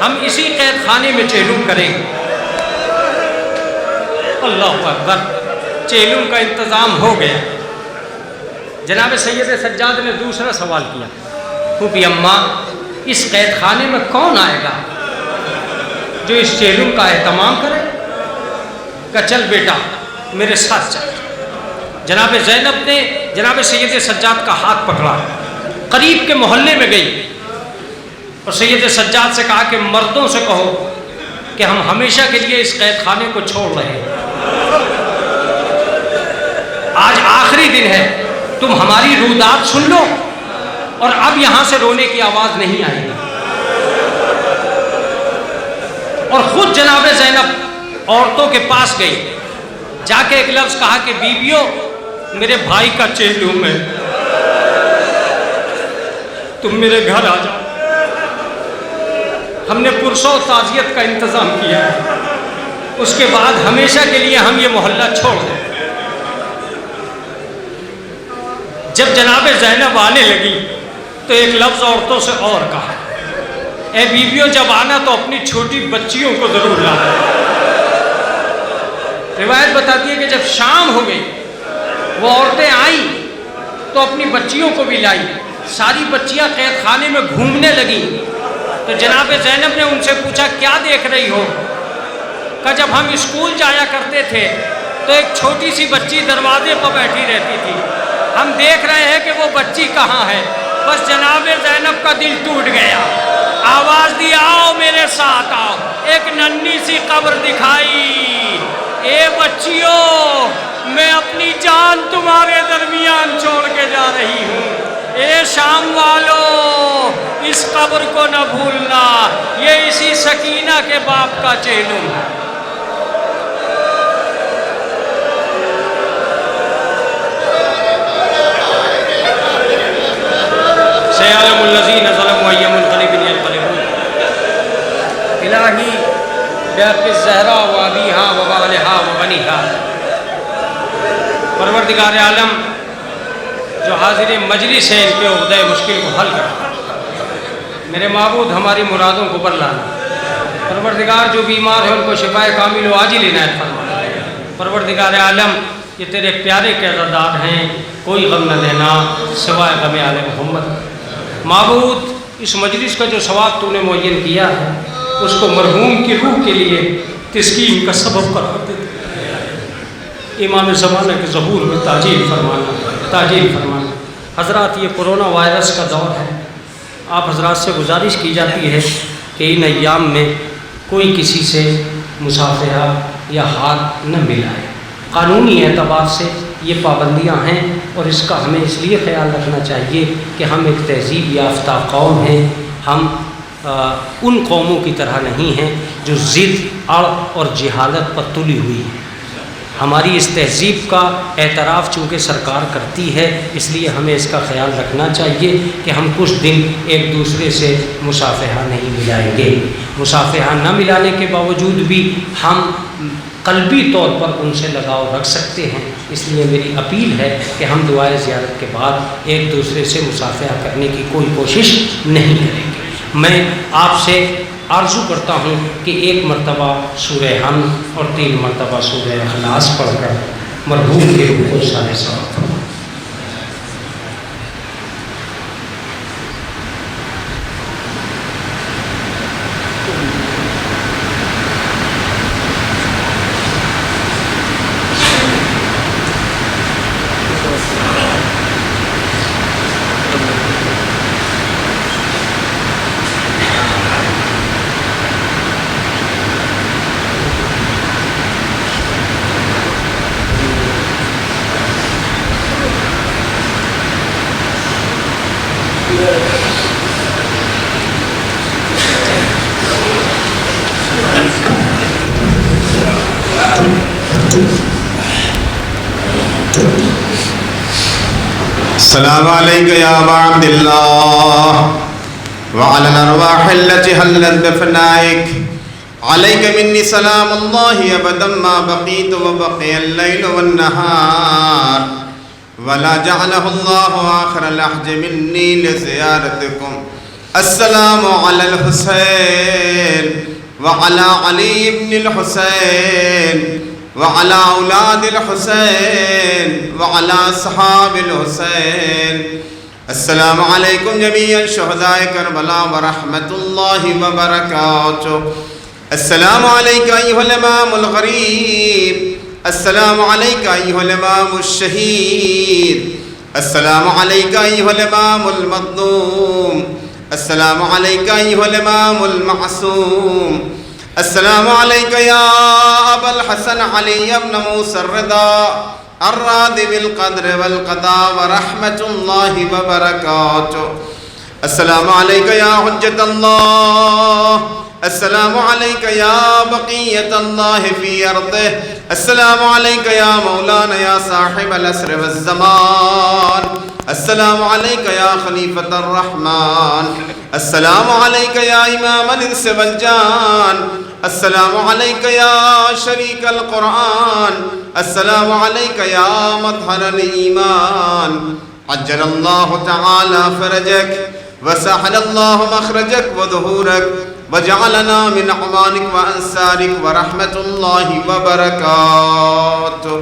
ہم اسی قید خانے میں چیلم کریں گے۔ اللہ اکبر، چیلم کا انتظام ہو گیا۔ جناب سید سجاد نے دوسرا سوال کیا، پھوپھی اماں اس قید خانے میں کون آئے گا جو اس چیلم کا اہتمام کرے؟ کہ چل بیٹا میرے ساتھ چل۔ جناب زینب نے جناب سید سجاد کا ہاتھ پکڑا، قریب کے محلے میں گئی اور سید سجاد سے کہا کہ مردوں سے کہو کہ ہم ہمیشہ کے لیے اس قید خانے کو چھوڑ رہے ہیں، آج آخری دن ہے، تم ہماری رودات سن لو اور اب یہاں سے رونے کی آواز نہیں آئے گی۔ اور خود جناب زینب عورتوں کے پاس گئی، جا کے ایک لفظ کہا کہ بیویوں میرے بھائی کا چیلم ہے، تم میرے گھر آ جاؤ، ہم نے پرسوں تعزیت کا انتظام کیا ہے، اس کے بعد ہمیشہ کے لیے ہم یہ محلہ چھوڑ دیں۔ جب جناب زینب آنے لگی تو ایک لفظ عورتوں سے اور کہا، اے بیویوں جب آنا تو اپنی چھوٹی بچیوں کو ضرور لانا۔ روایت بتاتی ہے کہ جب شام ہو گئی وہ عورتیں آئیں تو اپنی بچیوں کو بھی لائی، ساری بچیاں قید خانے میں گھومنے لگیں۔ تو جناب زینب نے ان سے پوچھا کیا دیکھ رہی ہو؟ کہ جب ہم اسکول جایا کرتے تھے تو ایک چھوٹی سی بچی دروازے پر بیٹھی رہتی تھی، ہم دیکھ رہے ہیں کہ وہ بچی کہاں ہے۔ بس جناب زینب کا دل ٹوٹ گیا، آواز دی آؤ میرے ساتھ آؤ، ایک ننھی سی قبر دکھائی، اے بچیوں میں اپنی جان تمہارے درمیان چھوڑ کے جا رہی ہوں، اے شام والو اس قبر کو نہ بھولنا، یہ اسی سکینہ کے باپ کا چیلم ہے۔ سیعلم الذین ظلموا ای منقلب ینقلبون الہی بحق الزہرا و ابیہا و بالہا و بنیہا۔ پروردگار عالم جو حاضر مجلس ہے ان کے عہدۂ مشکل کو حل کر، میرے معبود ہماری مرادوں کو بر لانا۔ پروردگار جو بیمار ہے ان کو شفائے کامل و عاجل عنایت فرما۔ پروردگار عالم یہ تیرے پیارے کے عزادار ہیں، کوئی غم نہ دینا سوائے غم آل محمد۔ معبود اس مجلس کا جو ثواب تو نے معین کیا ہے اس کو مرحوم کی روح کے لیے تسکین کا سبب قرار دے۔ امام زمانہ کے ظہور میں تاجیل فرمانا۔ حضرات یہ کرونا وائرس کا دور ہے، آپ حضرات سے گزارش کی جاتی ہے کہ ان ایام میں کوئی کسی سے مصافحہ یا ہاتھ نہ ملائے۔ قانونی اعتبار سے یہ پابندیاں ہیں اور اس کا ہمیں اس لیے خیال رکھنا چاہیے کہ ہم ایک تہذیب یافتہ قوم ہیں، ہم ان قوموں کی طرح نہیں ہیں جو ضد اڑ اور جہالت پر تلی ہوئی ہیں۔ ہماری اس تہذیب کا اعتراف چونکہ سرکار کرتی ہے، اس لیے ہمیں اس کا خیال رکھنا چاہیے کہ ہم کچھ دن ایک دوسرے سے مصافحہ نہیں ملائیں گے۔ مصافحہ نہ ملانے کے باوجود بھی ہم قلبی طور پر ان سے لگاؤ رکھ سکتے ہیں۔ اس لیے میری اپیل ہے کہ ہم دعائے زیارت کے بعد ایک دوسرے سے مصافحہ کرنے کی کوئی کوشش نہیں کریں گے۔ میں آپ سے آرزو کرتا ہوں کہ ایک مرتبہ سورہ حمد اور 3 مرتبہ سورہ اخلاص پڑھ کر مرحوم کے روح کو سارے ثواب فرمائیں۔ السلام عليك يا أبا عبد الله وعلى الأرواح التي هلت بفنائك. عليك مني سلام الله أبدا ما بقيت وبقي الليل والنهار، ولا جعله الله آخر لحظة مني لزيارتكم. السلام على الحسين وعلى علي بن الحسين وعلى أولاد الحسين وعلى أصحاب الحسين. السلام عليكم جميعا شهداء كربلاء ورحمة الله وبركاته. السلام عليك أيها الإمام الغريب. السلام عليك أيها الإمام الشهيد. السلام عليك أيها الإمام المظلوم. السلام عليك أيها الإمام المعصوم. السلام عليك يا أبا الحسن علي بن موسى الرضا الراضي بالقدر والقضاء ورحمة الله وبركاته. السلام عليك يا حجة الله. السلام عليك يا بقية الله في أرضه. السلام عليك يا مولانا يا صاحب العصر والزمان. السلام عليك يا خليفة الرحمن. السلام عليك يا إمام الإنس والجان. السلام عليك يا شريك القرآن. السلام عليك يا مظهر الإيمان. عجل الله تعالى فرجك وسهل الله مخرجك وظهورك، وجعلنا من أعوانك وأنصارك ورحمة الله وبركاته.